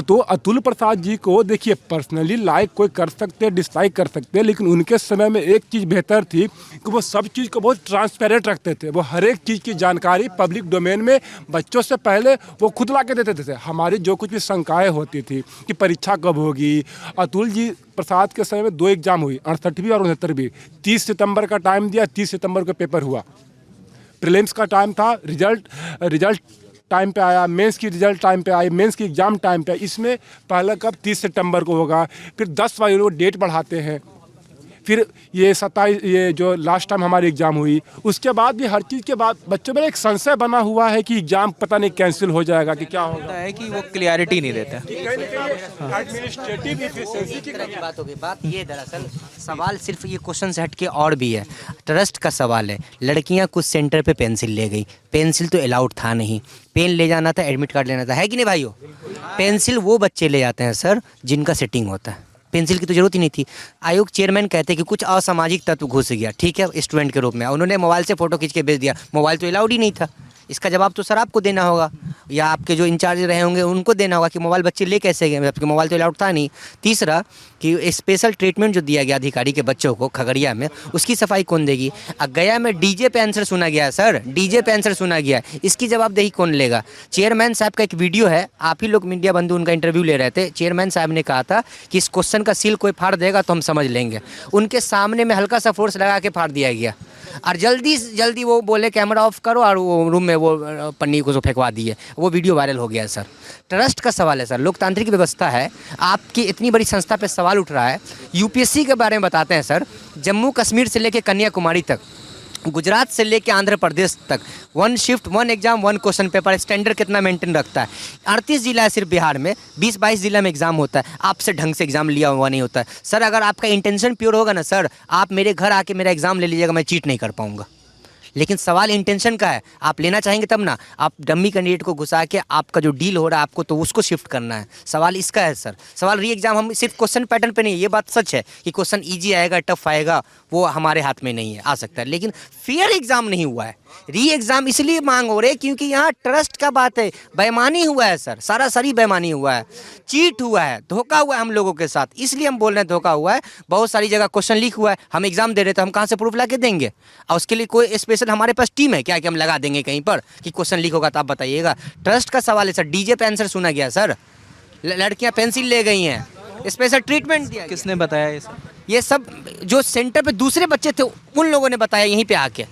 तो अतुल प्रसाद जी को देखिए पर्सनली लाइक कोई कर सकते, डिसलाइक कर सकते, लेकिन उनके समय में एक चीज़ बेहतर थी कि वो सब चीज़ को बहुत ट्रांसपेरेंट रखते थे। वो हर एक चीज़ की जानकारी पब्लिक डोमेन में बच्चों से पहले वो खुद ला के देते थे। हमारी जो कुछ भी शंकाएँ होती थी कि परीक्षा कब होगी, अतुल जी प्रसाद के समय में 2 एग्ज़ाम हुई, 68वीं और 69वीं। 30 सितंबर का टाइम दिया, 30 सितंबर को पेपर हुआ। प्रीलिम्स का टाइम था, रिजल्ट टाइम पे आया, मेंस की रिजल्ट टाइम पे आई, मेंस की एग्ज़ाम टाइम पे। इसमें पहला कब 30 सितंबर को होगा, फिर 10 वाले लोग डेट बढ़ाते हैं, फिर ये 27 ये जो लास्ट टाइम हमारी एग्ज़ाम हुई उसके बाद भी हर चीज़ के बाद बच्चों में एक संशय बना हुआ है कि एग्ज़ाम पता नहीं कैंसिल हो जाएगा कि क्या होगा। है कि वो क्लियरिटी नहीं देता। एडमिनिस्ट्रेटिव एफिशिएंसी की की बात होगी। बात ये दरअसल सवाल सिर्फ ये क्वेश्चन से हटके और भी है, ट्रस्ट का सवाल है। लड़कियां कुछ सेंटर पे पेंसिल ले गई, पेंसिल तो अलाउड था नहीं, पेन ले जाना था, एडमिट कार्ड लेना था, है कि नहीं भाइयों? पेंसिल वो बच्चे ले जाते हैं सर जिनका सेटिंग होता है, पेंसिल की तो जरूरत ही नहीं थी। आयोग चेयरमैन कहते हैं कि कुछ असामाजिक तत्व घुस गया, ठीक है, स्टूडेंट के रूप में, उन्होंने मोबाइल से फ़ोटो खींच के भेज दिया। मोबाइल तो अलाउड ही नहीं था। इसका जवाब तो सर आपको देना होगा या आपके जो इंचार्ज रहे होंगे उनको देना होगा कि मोबाइल बच्चे ले कैसे गए, जबकि मोबाइल तो अलाउड था नहीं। तीसरा कि स्पेशल ट्रीटमेंट जो दिया गया अधिकारी के बच्चों को खगड़िया में, उसकी सफाई कौन देगी? गया में डीजे पे आंसर सुना गया है सर, डीजे पे आंसर सुना गया है, इसकी जवाबदेही कौन लेगा? चेयरमैन साहब का एक वीडियो है, आप ही लोग मीडिया बंधु उनका इंटरव्यू ले रहे थे। चेयरमैन साहब ने कहा था कि इस क्वेश्चन का सील कोई फाड़ देगा तो हम समझ लेंगे। उनके सामने में हल्का सा फोर्स लगा के फाड़ दिया गया और जल्दी जल्दी वो बोले कैमरा ऑफ करो और वो रूम में वो पन्नी को फेंकवा दिए। वो वीडियो वायरल हो गया है सर। ट्रस्ट का सवाल है सर, लोकतांत्रिक व्यवस्था है, आपकी इतनी बड़ी संस्था पे सवाल उठ रहा है। यूपीएससी के बारे में बताते हैं सर, जम्मू कश्मीर से लेके कन्याकुमारी तक, गुजरात से लेके आंध्र प्रदेश तक, 1 shift 1 exam 1 question paper, standard कितना मेंटेन रखता है। 38 जिला है सिर्फ बिहार में, 20-22 जिला में एग्जाम होता है, आपसे ढंग से एग्जाम लिया हुआ नहीं होता है सर। अगर आपका इंटेंशन प्योर होगा ना सर, आप मेरे घर आके मेरा एग्जाम ले लीजिएगा, मैं चीट नहीं कर पाऊंगा। लेकिन सवाल इंटेंशन का है, आप लेना चाहेंगे तब ना। आप डम्मी कैंडिडेट को घुसा के आपका जो डील हो रहा है आपको तो उसको शिफ्ट करना है। सवाल इसका है सर। सवाल री एग्जाम हम सिर्फ क्वेश्चन पैटर्न पे नहीं है, ये बात सच है कि क्वेश्चन इजी आएगा टफ आएगा वो हमारे हाथ में नहीं है, आ सकता है, लेकिन फेयर एग्जाम नहीं हुआ है। री एग्जाम इसलिए मांग हो रही है क्योंकि यहाँ ट्रस्ट का बात है, बेईमानी हुआ है सर, सारा सरी बेईमानी हुआ है, चीट हुआ है, धोखा हुआ है हम लोगों के साथ, इसलिए हम बोल रहे हैं धोखा हुआ है। बहुत सारी जगह क्वेश्चन लीक हुआ है, हम एग्जाम दे रहे थे, हम कहाँ से प्रूफ ला के देंगे? और उसके लिए कोई स्पेशल हमारे पास टीम है क्या कि हम लगा देंगे कहीं पर कि क्वेश्चन लीक होगा तो आप बताइएगा? ट्रस्ट का सवाल है सर। डीजे पे आंसर सुना गया सर, लड़कियाँ पेंसिल ले गई हैं, स्पेशल ट्रीटमेंट दिया। किसने बताया ये सब जो सेंटर पे दूसरे बच्चे थे उन लोगों ने बताया यहीं पे आके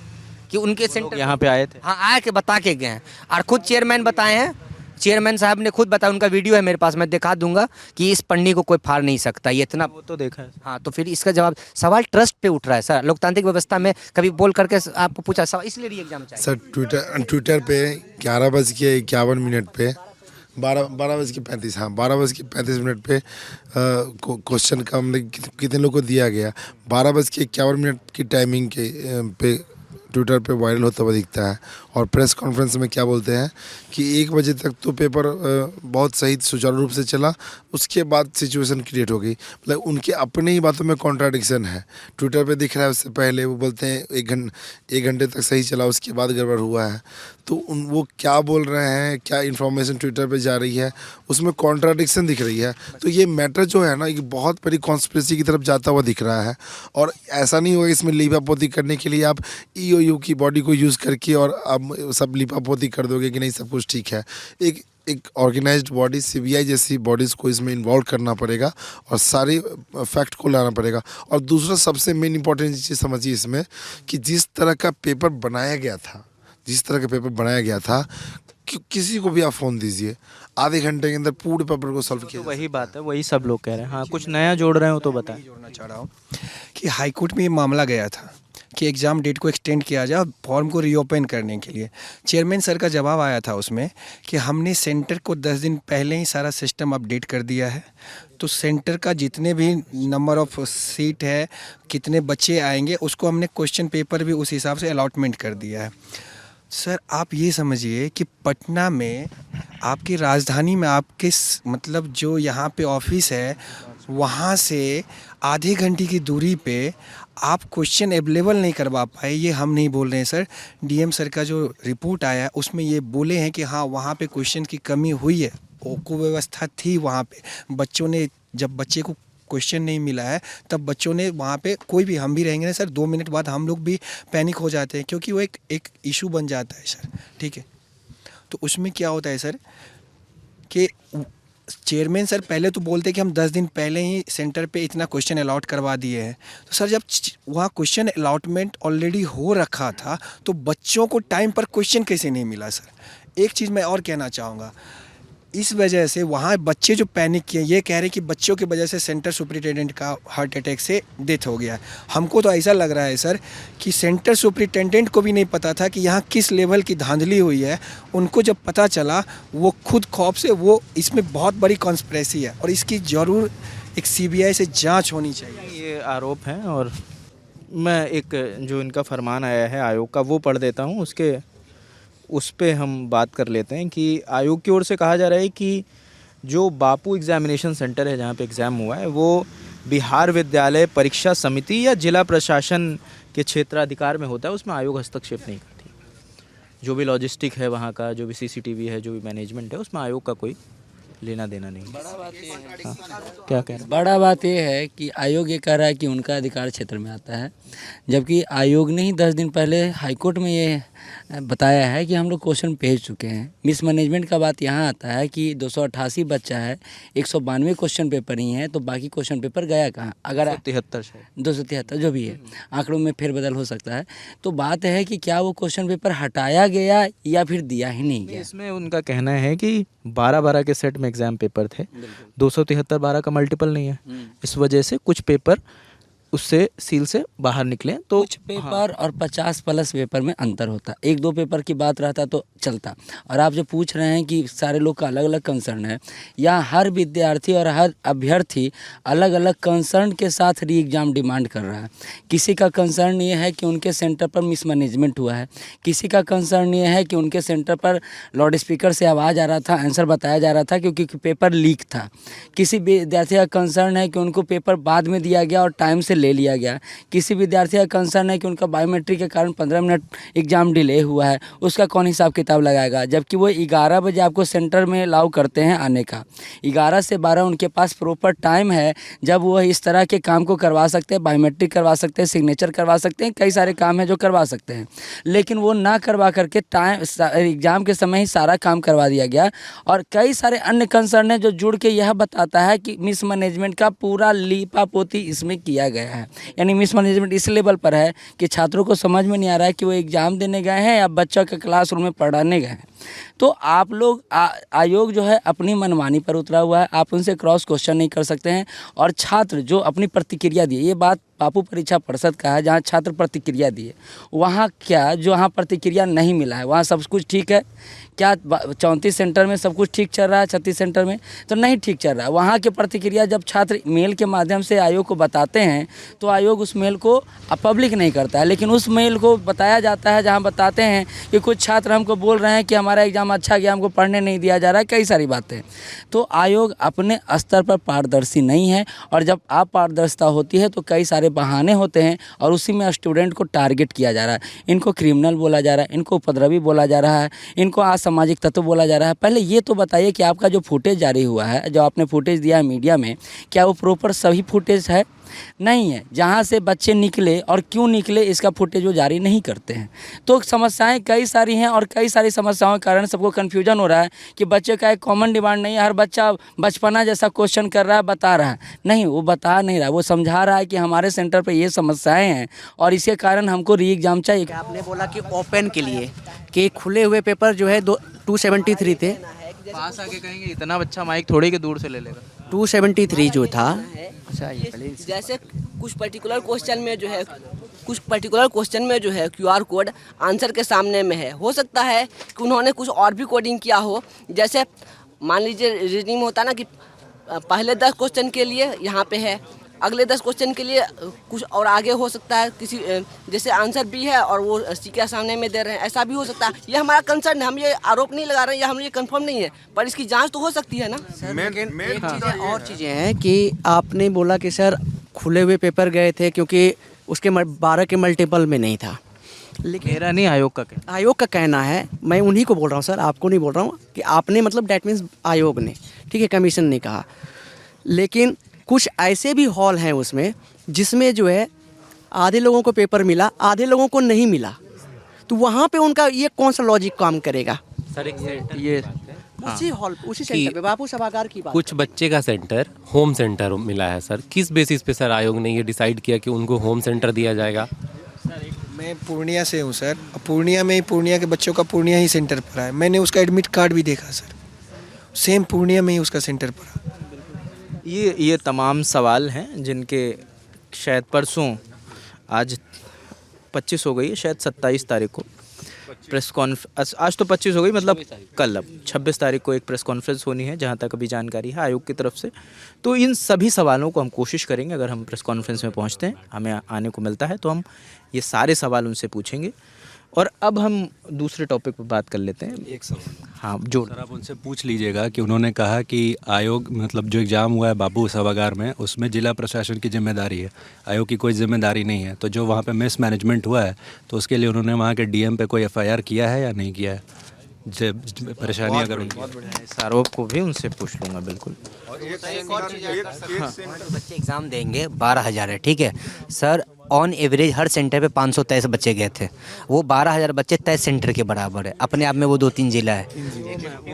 कि उनके सेंटर यहाँ पे आए थे। हाँ, आए के बता के गए हैं और खुद चेयरमैन बताए हैं। चेयरमैन साहब ने खुद बताया, उनका वीडियो है मेरे पास, मैं दिखा दूंगा कि इस पन्नी को कोई फाड़ नहीं सकता, ये इतना वो तो देखा है। हाँ, तो फिर इसका जवाब सवाल ट्रस्ट पे उठ रहा है सर। लोकतांत्रिक व्यवस्था में कभी बोल करके आपको पूछा सवाल, इसलिए री एग्जाम चाहिए सर। ट्विटर पे 11:51 पे 12:35 हाँ 12:35 पे क्वेश्चन का हमने कितने लोगों को दिया गया, 12:51 की टाइमिंग के पे ट्विटर पे वायरल होता हुआ दिखता है। और प्रेस कॉन्फ्रेंस में क्या बोलते हैं कि 1 बजे तक तो पेपर बहुत सही सुचारू रूप से चला, उसके बाद सिचुएशन क्रिएट हो गई। मतलब उनके अपने ही बातों में कॉन्ट्राडिक्शन है। ट्विटर पे दिख रहा है, उससे पहले वो बोलते हैं 1 घंटे तक सही चला, उसके बाद गड़बड़ हुआ है। तो वो क्या बोल रहे हैं, क्या इन्फॉर्मेशन ट्विटर पे जा रही है, उसमें कॉन्ट्राडिक्शन दिख रही है। तो ये मैटर जो है ना, ये बहुत बड़ी कॉन्स्पिरेसी की तरफ जाता हुआ दिख रहा है। और ऐसा नहीं होगा इसमें लीपापोती करने के लिए आप EOU की बॉडी को यूज़ करके और आप सब लीपापोती कर दोगे कि नहीं सब कुछ ठीक है। एक ऑर्गेनाइज्ड बॉडी CBI जैसी बॉडीज़ को इसमें इन्वॉल्व करना पड़ेगा और सारे फैक्ट को लाना पड़ेगा। और दूसरा सबसे मेन इंपॉर्टेंट चीज़ समझिए इसमें कि जिस तरह का पेपर बनाया गया था, किसी को भी आप फ़ोन दीजिए, आधे घंटे के अंदर पूरे पेपर को सॉल्व किया। तो वही बात है, वही सब लोग कह रहे हैं। हाँ, कुछ नया जोड़ रहे हो तो बताएं। जोड़ना चाह रहा हूँ कि हाई कोर्ट में ये मामला गया था कि एग्ज़ाम डेट को एक्सटेंड किया जाए फॉर्म को रीओपन करने के लिए। चेयरमैन सर का जवाब आया था उसमें कि हमने सेंटर को 10 दिन पहले ही सारा सिस्टम अपडेट कर दिया है, तो सेंटर का जितने भी नंबर ऑफ सीट है, कितने बच्चे आएंगे, उसको हमने क्वेश्चन पेपर भी उस हिसाब से अलॉटमेंट कर दिया है। सर आप ये समझिए कि पटना में, आपकी राजधानी में, आपके मतलब जो यहाँ पे ऑफिस है वहाँ से आधे घंटे की दूरी पे आप क्वेश्चन अवेलेबल नहीं करवा पाए। ये हम नहीं बोल रहे हैं सर, DM सर का जो रिपोर्ट आया है उसमें ये बोले हैं कि हाँ वहाँ पे क्वेश्चन की कमी हुई है, कुव्यवस्था थी वहाँ पे। बच्चों ने, जब बच्चे को क्वेश्चन नहीं मिला है तब बच्चों ने वहाँ पे, कोई भी, हम भी रहेंगे ना सर, 2 मिनट बाद हम लोग भी पैनिक हो जाते हैं क्योंकि वो एक इशू बन जाता है सर, ठीक है। तो उसमें क्या होता है सर कि चेयरमैन सर पहले तो बोलते कि हम 10 दिन पहले ही सेंटर पे इतना क्वेश्चन अलॉट करवा दिए हैं। तो सर जब वहाँ क्वेश्चन अलॉटमेंट ऑलरेडी हो रखा था तो बच्चों को टाइम पर क्वेश्चन कैसे नहीं मिला सर? एक चीज़ मैं और कहना चाहूँगा, इस वजह से वहाँ बच्चे जो पैनिक किए, ये कह रहे कि बच्चों की वजह से सेंटर सुपरिटेंडेंट का हार्ट अटैक से डेथ हो गया है। हमको तो ऐसा लग रहा है सर कि सेंटर सुपरिटेंडेंट को भी नहीं पता था कि यहाँ किस लेवल की धांधली हुई है। उनको जब पता चला वो खुद खौफ से, वो इसमें बहुत बड़ी कॉन्स्पिरेसी है और इसकी ज़रूर एक CBI से जांच होनी चाहिए। ये आरोप हैं और मैं एक जो इनका फरमान आया है आयोग का वो पढ़ देता हूँ, उस पे हम बात कर लेते हैं कि आयोग की ओर से कहा जा रहा है कि जो बापू एग्जामिनेशन सेंटर है जहाँ पे एग्ज़ाम हुआ है वो बिहार विद्यालय परीक्षा समिति या जिला प्रशासन के क्षेत्राधिकार में होता है, उसमें आयोग हस्तक्षेप नहीं करती। जो भी लॉजिस्टिक है वहाँ का, जो भी CCTV है, जो भी मैनेजमेंट है, उसमें आयोग का कोई लेना देना नहीं। बड़ा बात ये है, क्या कह रहे हैं? बड़ा बात यह है कि आयोग ये कह रहा है कि उनका अधिकार क्षेत्र में आता है, जबकि आयोग ने ही 10 दिन पहले हाईकोर्ट में ये बताया है कि हम लोग क्वेश्चन भेज चुके हैं। मिसमैनेजमेंट का बात यहाँ आता है कि 288 बच्चा है, 192 क्वेश्चन पेपर ही हैं, तो बाकी क्वेश्चन पेपर गया कहाँ? अगर 273 जो भी है, आंकड़ों में फेरबदल हो सकता है। तो बात है कि क्या वो क्वेश्चन पेपर हटाया गया या फिर दिया ही नहीं गया। इसमें उनका कहना है कि 12-12 के सेट में एग्ज़ाम पेपर थे, 273 12 का मल्टीपल नहीं है, इस वजह से कुछ पेपर उससे सील से बाहर निकले। तो कुछ पेपर और 50 प्लस पेपर में अंतर होता, 1-2 पेपर की बात रहता तो चलता। और आप जो पूछ रहे हैं कि सारे लोग का अलग अलग कंसर्न है, या हर विद्यार्थी और हर अभ्यर्थी अलग अलग कंसर्न के साथ री एग्ज़ाम डिमांड कर रहा है। किसी का कंसर्न ये है कि उनके सेंटर पर मिसमैनेजमेंट हुआ है, किसी का कंसर्न ये है कि उनके सेंटर पर लाउड स्पीकर से आवाज़ आ रहा था, आंसर बताया जा रहा था क्योंकि पेपर लीक था। किसी विद्यार्थी का कंसर्न है कि उनको पेपर बाद में दिया गया और टाइम से ले लिया गया। किसी विद्यार्थी का कंसर्न है कि उनका बायोमेट्रिक के कारण 15 मिनट एग्ज़ाम डिले हुआ है, उसका कौन हिसाब किताब लगाएगा। जबकि वो 11 बजे आपको सेंटर में अलाउ करते हैं आने का, 11 से 12 उनके पास प्रॉपर टाइम है जब वो इस तरह के काम को करवा सकते हैं, बायोमेट्रिक करवा सकते हैं, सिग्नेचर करवा सकते हैं, कई सारे काम हैं जो करवा सकते हैं। लेकिन वो ना करवा करके टाइम एग्ज़ाम के समय ही सारा काम करवा दिया गया। और कई सारे अन्य कंसर्न है जो जुड़ के यह बताता है कि मिसमैनेजमेंट का पूरा लीपा पोती इसमें किया गया है। यानी मिसमैनेजमेंट इस लेवल पर है कि छात्रों को समझ में नहीं आ रहा है कि वो एग्ज़ाम देने गए हैं या बच्चों के क्लासरूम में पढ़ाने गए हैं। तो आप लोग आयोग जो है अपनी मनमानी पर उतरा हुआ है, आप उनसे क्रॉस क्वेश्चन नहीं कर सकते हैं। और छात्र जो अपनी प्रतिक्रिया दिए, ये बात बापू परीक्षा परिषद का है जहाँ छात्र प्रतिक्रिया दिए, वहाँ क्या जो वहाँ प्रतिक्रिया नहीं मिला है वहाँ सब कुछ ठीक है क्या? 34 सेंटर में सब कुछ ठीक चल रहा है, 36 सेंटर में तो नहीं ठीक चल रहा है। वहाँ की प्रतिक्रिया जब छात्र मेल के माध्यम से आयोग को बताते हैं तो आयोग उस मेल को पब्लिक नहीं करता है, लेकिन उस मेल को बताया जाता है जहाँ बताते हैं कि कुछ छात्र हमको बोल रहे हैं कि हमारा एग्ज़ाम अच्छा गया, हमको पढ़ने नहीं दिया जा रहा है, कई सारी बातें। तो आयोग अपने स्तर पर पारदर्शी नहीं है, और जब अपारदर्शिता होती है तो कई सारे बहाने होते हैं और उसी में स्टूडेंट को टारगेट किया जा रहा है। इनको क्रिमिनल बोला जा रहा है, इनको उपद्रवी बोला जा रहा है, इनको असामाजिक तत्व बोला जा रहा है। पहले ये तो बताइए कि आपका जो फुटेज जारी हुआ है, जो आपने फुटेज दिया है मीडिया में, क्या वो प्रॉपर सही फुटेज है? नहीं है। जहाँ से बच्चे निकले और क्यों निकले इसका फुटेज वो जारी नहीं करते हैं। तो समस्याएं कई सारी हैं और कई सारी समस्याओं के कारण सबको कन्फ्यूजन हो रहा है कि बच्चे का एक कॉमन डिमांड नहीं है, हर बच्चा बचपना जैसा क्वेश्चन कर रहा है, बता रहा है। नहीं, वो बता नहीं रहा, वो समझा रहा है कि हमारे सेंटर पर ये समस्याएँ हैं और इसके कारण हमको री एग्ज़ाम चाहिए। आपने बोला कि ओपन के लिए कि खुले हुए पेपर जो है 273 थे, पास आके कहेंगे इतना बच्चा माइक थोड़ी के दूर से ले लेगा। 273 जो था, अच्छा जैसे कुछ पर्टिकुलर क्वेश्चन में जो है QR कोड आंसर के सामने में है। हो सकता है कि उन्होंने कुछ और भी कोडिंग किया हो। जैसे मान लीजिए रीजनिंग में होता है ना कि पहले 10 क्वेश्चन के लिए यहाँ पे है, अगले 10 क्वेश्चन के लिए कुछ और आगे हो सकता है, किसी जैसे आंसर B है और वो C के सामने में दे रहे हैं, ऐसा भी हो सकता है। ये हमारा कंसर्न है, हम ये आरोप नहीं लगा रहे हैं या हम ये कंफर्म नहीं है, पर इसकी जांच तो हो सकती है ना सर। और चीज़ें हैं कि आपने बोला कि सर खुले हुए पेपर गए थे क्योंकि उसके 12 के मल्टीपल में नहीं था, लेकिन मेरा नहीं, आयोग का कहना है। मैं उन्हीं को बोल रहा हूँ सर, आपको नहीं बोल रहा हूँ कि आपने मतलब डैट मीन्स आयोग ने, ठीक है, कमीशन ने कहा। लेकिन कुछ ऐसे भी हॉल हैं उसमें जिसमें जो है आधे लोगों को पेपर मिला, आधे लोगों को नहीं मिला, तो वहाँ पे उनका ये कौन सा लॉजिक काम करेगा सर? एक ये उसी हॉल उसी सेंटर पे बापू सभागार की बात, कुछ बच्चे का सेंटर होम सेंटर मिला है सर, किस बेसिस पे सर आयोग ने ये डिसाइड किया कि उनको होम सेंटर दिया जाएगा? मैं पूर्णिया से हूँ सर, पूर्णिया में ही पूर्णिया के बच्चों का पूर्णिया ही सेंटर पर है। मैंने उसका एडमिट कार्ड भी देखा सर, सेम पूर्णिया में ही उसका सेंटर पड़ा। ये तमाम सवाल हैं जिनके शायद परसों, आज 25 हो गई है, शायद 27 तारीख को प्रेस कॉन्फ्रेंस, आज तो 25 हो गई, मतलब कल, अब 26 तारीख को एक प्रेस कॉन्फ्रेंस होनी है जहां तक अभी जानकारी है आयोग की तरफ से। तो इन सभी सवालों को हम कोशिश करेंगे, अगर हम प्रेस कॉन्फ्रेंस में पहुंचते हैं, हमें आने को मिलता है, तो हम ये सारे सवाल उनसे पूछेंगे। और अब हम दूसरे टॉपिक पर बात कर लेते हैं। एक सवाल, हाँ जो सर आप उनसे पूछ लीजिएगा कि उन्होंने कहा कि आयोग, मतलब जो एग्ज़ाम हुआ है बाबू सभागार में, उसमें जिला प्रशासन की जिम्मेदारी है, आयोग की कोई जिम्मेदारी नहीं है। तो जो वहाँ पे मिस मैनेजमेंट हुआ है तो उसके लिए उन्होंने वहाँ के डीएम पे कोई एफआईआर किया है या नहीं किया है? जब परेशानी अगर उनकी, बहुत बढ़िया, इस आरोप को भी उनसे पूछ लूँगा बिल्कुल। बच्चे एग्ज़ाम देंगे, 12,000 है, ठीक है sir. On average her centre पे 523 बच्चे गए थे। वो 12,000 बच्चे तय सेंटर के बराबर है, अपने आप में वो 2-3 जिला है।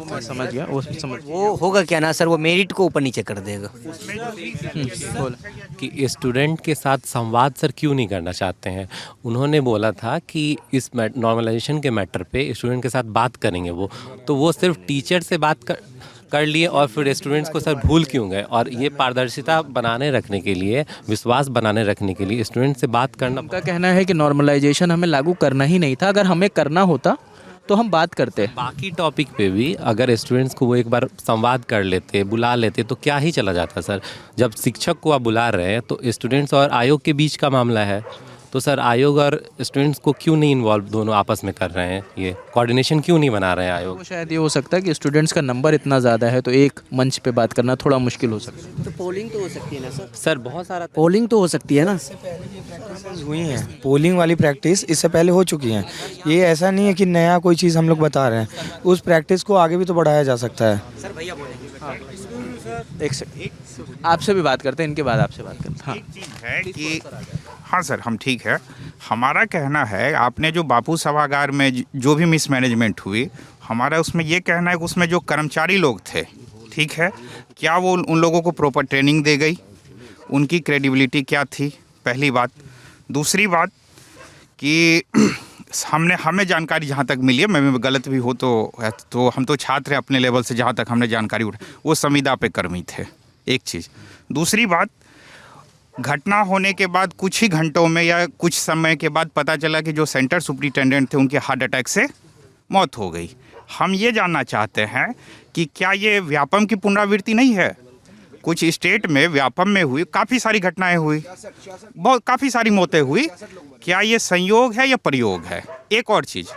मैं समझ गया, वो होगा क्या ना सर, वो मेरिट को ऊपर नीचे कर देगा। कि स्टूडेंट के साथ संवाद सर क्यों नहीं करना चाहते हैं? उन्होंने बोला था कि इस नॉर्मलाइजेशन के मैटर पे स्टूडेंट के साथ बात करेंगे तो वो सिर्फ टीचर से बात कर लिए और फिर स्टूडेंट्स को सर भूल क्यों गए? और ये पारदर्शिता बनाने रखने के लिए, विश्वास बनाने रखने के लिए स्टूडेंट से बात करना। उनका कहना है कि नॉर्मलाइजेशन हमें लागू करना ही नहीं था, अगर हमें करना होता तो हम बात करते। बाकी टॉपिक पे भी अगर स्टूडेंट्स को वो एक बार संवाद कर लेते, बुला लेते, तो क्या ही चला जाता सर। जब शिक्षक को आप बुला रहे हैं तो स्टूडेंट्स और आयोग के बीच का मामला है, तो सर आयोग और स्टूडेंट्स को क्यों नहीं इन्वॉल्व दोनों आपस में कर रहे हैं? ये कोऑर्डिनेशन क्यों नहीं बना रहे हैं आयोग? वो शायद ये हो सकता है कि स्टूडेंट्स का नंबर इतना ज़्यादा है तो एक मंच पे बात करना थोड़ा मुश्किल हो सकता है। तो पोलिंग तो हो सकती है ना सर? सर बहुत सारा पोलिंग तो हो सकती है ना? हुई हैं, पोलिंग वाली प्रैक्टिस इससे पहले हो चुकी हैं। ये ऐसा नहीं है कि नया कोई चीज़ हम लोग बता रहे हैं, उस प्रैक्टिस को आगे भी तो बढ़ाया जा सकता है। सर भैया बोलेंगे। एक आपसे भी बात करते हैं, इनके बाद आपसे बात करते हैं। एक चीज़ है कि हाँ सर, हम ठीक है। हमारा कहना है, आपने जो बापू सभागार में जो भी मिसमैनेजमेंट हुई, हमारा उसमें ये कहना है कि उसमें जो कर्मचारी लोग थे, ठीक है, क्या वो उन लोगों को प्रॉपर ट्रेनिंग दे गई? उनकी क्रेडिबिलिटी क्या थी? पहली बात। दूसरी बात कि हमें जानकारी जहाँ तक मिली है, मैं गलत भी हो तो हम तो छात्र हैं अपने लेवल से, जहाँ तक हमने जानकारी उठाई वो संविदा पे कर्मी थे, एक चीज़। दूसरी बात, घटना होने के बाद कुछ ही घंटों में या कुछ समय के बाद पता चला कि जो सेंटर सुपरिटेंडेंट थे उनके हार्ट अटैक से मौत हो गई। हम ये जानना चाहते हैं कि क्या ये व्यापम की पुनरावृत्ति नहीं है? कुछ स्टेट में व्यापम में हुई काफ़ी सारी घटनाएं हुई, बहुत काफ़ी सारी मौतें हुई, क्या ये संयोग है या प्रयोग है? एक और चीज़,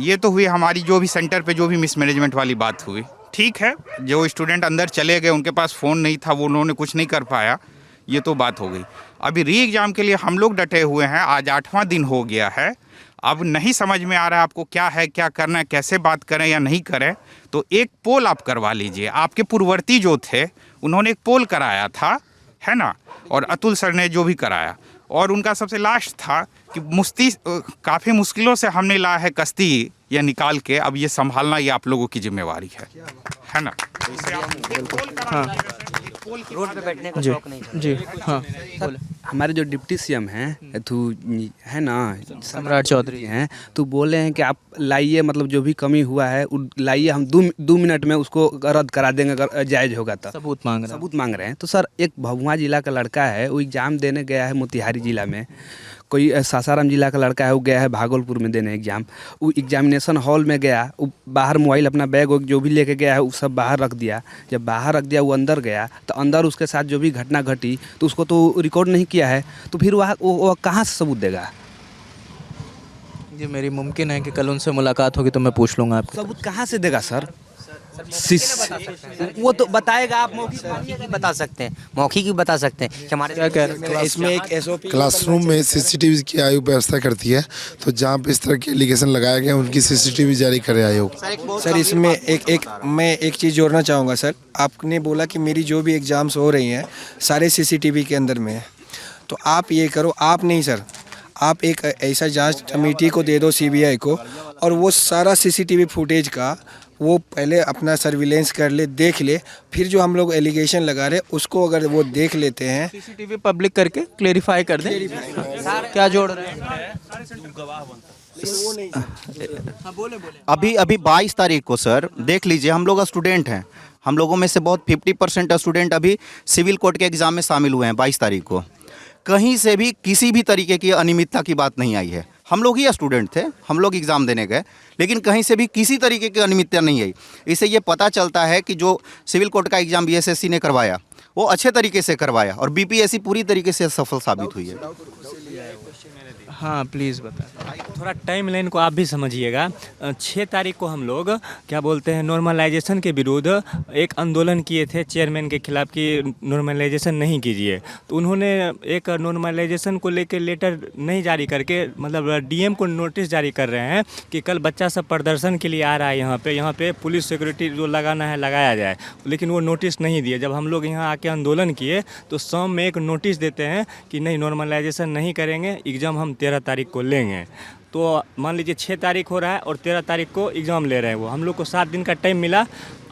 ये तो हुई हमारी जो भी सेंटर पे जो भी मिसमैनेजमेंट वाली बात हुई, ठीक है, जो स्टूडेंट अंदर चले गए उनके पास फ़ोन नहीं था, वो उन्होंने कुछ नहीं कर पाया, ये तो बात हो गई। अभी री एग्ज़ाम के लिए हम लोग डटे हुए हैं, आज 8वां दिन हो गया है, अब नहीं समझ में आ रहा है आपको क्या है, क्या करना है, कैसे बात करें या नहीं करें। तो एक पोल आप करवा लीजिए। आपके पूर्ववर्ती जो थे उन्होंने एक पोल कराया था, है ना, और अतुल सर ने जो भी कराया, और उनका सबसे लास्ट था कि काफ़ी मुश्किलों से हमने लाया है कश्ती या निकाल के, अब ये संभालना ये आप लोगों की जिम्मेवारी है ना। तो इसे आप एक पोल करा लीजिए। रोड पे बैठने का जी शौक नहीं था। जी हाँ, हमारे जो डिप्टी सीएम हैं तो है ना, सम्राट चौधरी हैं, तो बोले हैं कि आप लाइए, मतलब जो भी कमी हुआ है लाइए, हम 2 मिनट में उसको रद्द करा देंगे अगर जायज़ होगा तो। सबूत मांग रहे हैं। तो सर एक भभुआ जिला का लड़का है, वो एग्ज़ाम देने गया है मोतिहारी जिला में। कोई सासाराम जिला का लड़का है, वो गया है भागलपुर में देने एग्ज़ाम। वो एग्जामिनेशन हॉल में गया, वो बाहर मोबाइल अपना बैग जो भी लेके गया है वो सब बाहर रख दिया। जब बाहर रख दिया, वो अंदर गया तो अंदर उसके साथ जो भी घटना घटी तो उसको तो रिकॉर्ड नहीं किया है, तो फिर वो कहाँ से सबूत देगा? जी मेरी मुमकिन है कि कल उनसे मुलाकात होगी तो मैं पूछ लूँगा आपको। सबूत कहाँ से देगा सर? वो तो बताएगा, आप मौखिक की बता सकते हैं, मौखिक की बता सकते हैं कि हमारे क्या कह रहे हैं। इसमें एक एसओपी क्लासरूम में सीसीटीवी की आयोग व्यवस्था करती है, तो जहाँ पे इस तरह के एलिगेशन लगाए गए उनकी सीसीटीवी जारी करे आयोग। सर इसमें मैं एक चीज़ जोड़ना चाहूँगा सर। आपने बोला कि मेरी जो भी एग्ज़ाम्स हो रही हैं सारे सीसीटीवी के अंदर में है, तो आप ये करो, आप नहीं सर, आप एक ऐसा जांच कमेटी को दे दो सीबीआई को, और वो सारा सीसीटीवी फुटेज का वो पहले अपना सर्विलेंस कर ले, देख ले, फिर जो हम लोग एलिगेशन लगा रहे उसको अगर वो देख लेते हैं, सीसीटीवी पब्लिक करके क्लेरिफाई कर दें। क्या जोड़ रहे हैं? अभी अभी 22 तारीख को सर देख लीजिए, हम लोग स्टूडेंट हैं, हम लोगों में से बहुत 50% स्टूडेंट अभी सिविल कोर्ट के एग्ज़ाम में शामिल हुए हैं 22 तारीख को। कहीं से भी किसी भी तरीके की अनियमितता की बात नहीं आई है। हम लोग ही स्टूडेंट थे, हम लोग एग्ज़ाम देने गए, लेकिन कहीं से भी किसी तरीके की अनियमितता नहीं आई। इससे ये पता चलता है कि जो सिविल कोर्ट का एग्ज़ाम बीएसएससी ने करवाया वो अच्छे तरीके से करवाया और बीपीएससी पूरी तरीके से सफल साबित हुई है। हाँ प्लीज़ बताएं। थोड़ा टाइम लाइन को आप भी समझिएगा। 6 तारीख को हम लोग क्या बोलते हैं नॉर्मलाइजेशन के विरुद्ध एक आंदोलन किए थे चेयरमैन के खिलाफ कि नॉर्मलाइजेशन नहीं कीजिए। तो उन्होंने एक नॉर्मलाइजेशन को लेकर लेटर नहीं जारी करके मतलब डीएम को नोटिस जारी कर रहे हैं कि कल बच्चा सब प्रदर्शन के लिए आ रहा है यहाँ पे पुलिस सिक्योरिटी जो लगाना है लगाया जाए, लेकिन वो नोटिस नहीं दिए। जब हम लोग यहाँ आके आंदोलन किए तो शाम में एक नोटिस देते हैं कि नहीं नॉर्मलाइजेशन नहीं करेंगे, एग्ज़ाम हम 13 तारीख को लेंगे। तो मान लीजिए 6 तारीख हो रहा है और 13 तारीख को एग्ज़ाम ले रहे हैं वो। हम लोग को 7 दिन का टाइम मिला।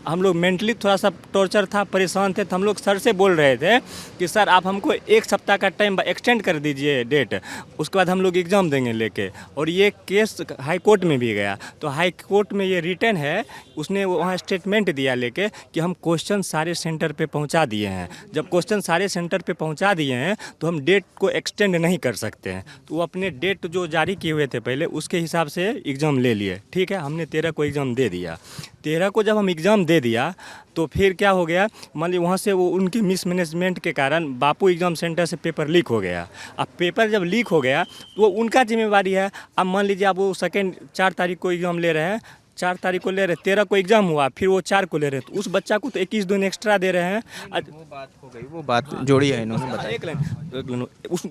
हम लोग मेंटली थोड़ा सा टॉर्चर था, परेशान थे, तो हम लोग सर से बोल रहे थे कि सर आप हमको 1 सप्ताह का टाइम एक्सटेंड कर दीजिए डेट, उसके बाद हम लोग एग्ज़ाम देंगे लेके। और ये केस हाई कोर्ट में भी गया, तो हाई कोर्ट में ये रिटर्न है, उसने वहाँ स्टेटमेंट दिया लेके कि हम क्वेश्चन सारे सेंटर पे पहुँचा दिए हैं। जब क्वेश्चन सारे सेंटर पे पहुँचा दिए हैं तो हम डेट को एक्सटेंड नहीं कर सकते हैं। तो वो अपने डेट जो जारी किए हुए थे पहले उसके हिसाब से एग्ज़ाम ले लिए। ठीक है, हमने 13 को एग्ज़ाम दे दिया। 13 को जब हम एग्ज़ाम दे दिया तो फिर क्या हो गया, मान लीजिए वहाँ से वो उनके मिसमैनेजमेंट के कारण बापू एग्ज़ाम सेंटर से पेपर लीक हो गया। अब पेपर जब लीक हो गया तो वो उनका जिम्मेवारी है। अब मान लीजिए आप वो 4 तारीख को एग्ज़ाम ले रहे हैं, 4 तारीख को ले रहे, 13 को एग्ज़ाम हुआ, फिर वो 4 को ले रहे, तो उस बच्चा को तो 21 दिन एक्स्ट्रा दे रहे हैं। वो बात हो गई, वो बात जोड़ी है इन्होंने बताया। एक लाइन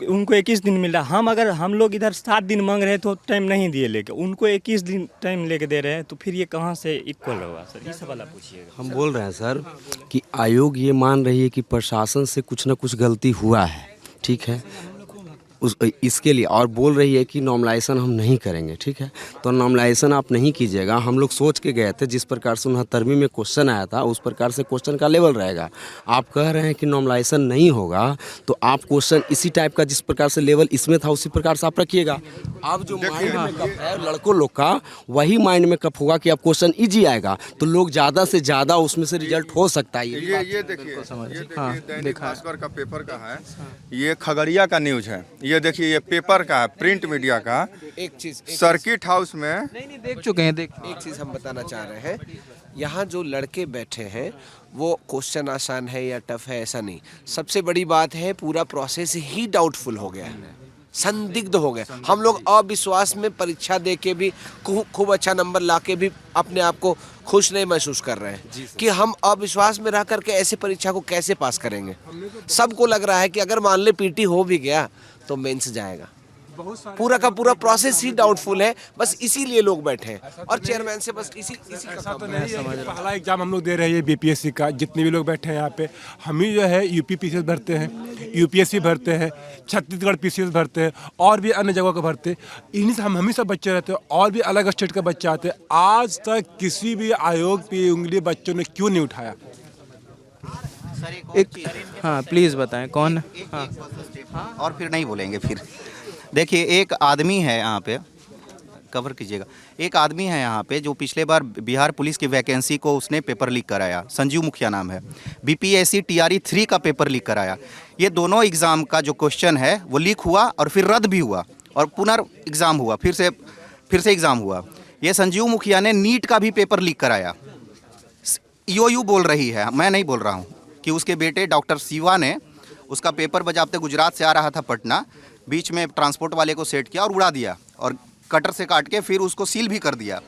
उनको 21 दिन मिल रहा। हम लोग इधर 7 दिन मांग रहे तो टाइम नहीं दिए लेके, उनको 21 दिन टाइम लेके दे रहे हैं, तो फिर ये कहाँ से इक्वल होगा सर? ये सवाल आप पूछिएगा। हम बोल रहे हैं सर कि आयोग ये मान रही है कि प्रशासन से कुछ ना कुछ गलती हुआ है, ठीक है, इसके लिए, और बोल रही है कि नॉर्मलाइजेशन हम नहीं करेंगे। ठीक है, तो नॉर्मलाइजेशन आप नहीं कीजिएगा। हम लोग सोच के गए थे जिस प्रकार से 69वीं में क्वेश्चन आया था उस प्रकार से क्वेश्चन का लेवल रहेगा। आप कह रहे हैं कि नॉर्मलाइजेशन नहीं होगा, तो आप क्वेश्चन इसी टाइप का जिस प्रकार से लेवल इसमें था उसी प्रकार से आप रखिएगा। आप जो माइंड में कप है लड़कों लोग का, वही माइंड में कप होगा कि अब क्वेश्चन ईजी आएगा तो लोग ज़्यादा से ज़्यादा उसमें से रिजल्ट हो सकता है। ये देखिए दैनिक भास्कर का पेपर का है, ये खगड़िया का न्यूज़ है। ये देखिए ये पेपर का है, प्रिंट मीडिया का। एक चीज़ सर्किट हाउस में नहीं देख चुके हैं। एक चीज़ हम बताना चाह रहे हैं, यहाँ जो लड़के बैठे हैं वो क्वेश्चन आसान है या टफ है ऐसा नहीं, सबसे बड़ी बात है पूरा प्रोसेस ही डाउटफुल हो गया है, संदिग्ध हो गए। हम लोग अविश्वास में परीक्षा दे के भी खूब अच्छा नंबर ला के भी अपने आप को खुश नहीं महसूस कर रहे हैं कि हम अविश्वास में रह करके ऐसे परीक्षा को कैसे पास करेंगे। सबको लग रहा है कि अगर मान ले पीटी हो भी गया तो मेंस जाएगा। पूरा का पूरा प्रोसेस ही डाउटफुल है, बस इसीलिए लोग बैठे हैं और चेयरमैन से बस इसी ऐसा तो नहीं है कि पहला एग्जाम हम लोग दे रहे हैं बीपीएससी का। जितने भी लोग बैठे हैं यहाँ पे, हम ही जो है यूपी पीसीएस भरते हैं, यूपीएससी भरते हैं, छत्तीसगढ़ पीसीएस भरते हैं और भी अन्य जगहों को भरते हैं। इन्हीं से हम ही सब बच्चे रहते हैं और भी अलग स्टेट के बच्चे आते हैं। आज तक किसी भी आयोग पे उंगली बच्चों ने क्यों नहीं उठाया? हाँ प्लीज़ बताएं कौन? हाँ और फिर नहीं बोलेंगे फिर। देखिए एक आदमी है यहाँ पे, कवर कीजिएगा, एक आदमी है यहाँ पे जो पिछले बार बिहार पुलिस की वैकेंसी को उसने पेपर लीक कराया, संजीव मुखिया नाम है। बीपीएससी टीआरई 3 का पेपर लीक कराया। ये दोनों एग्ज़ाम का जो क्वेश्चन है वो लीक हुआ और फिर रद्द भी हुआ और पुनर्एग्ज़ाम हुआ, फिर से एग्ज़ाम हुआ। ये संजीव मुखिया ने नीट का भी पेपर लीक कराया। ईओयू बोल रही है, मैं नहीं बोल रहा हूँ, कि उसके बेटे डॉक्टर शिवा ने उसका पेपर बजाते गुजरात से आ रहा था पटना, बीच में ट्रांसपोर्ट वाले को सेट किया और उड़ा दिया और कटर से काट के फिर उसको सील भी कर दिया।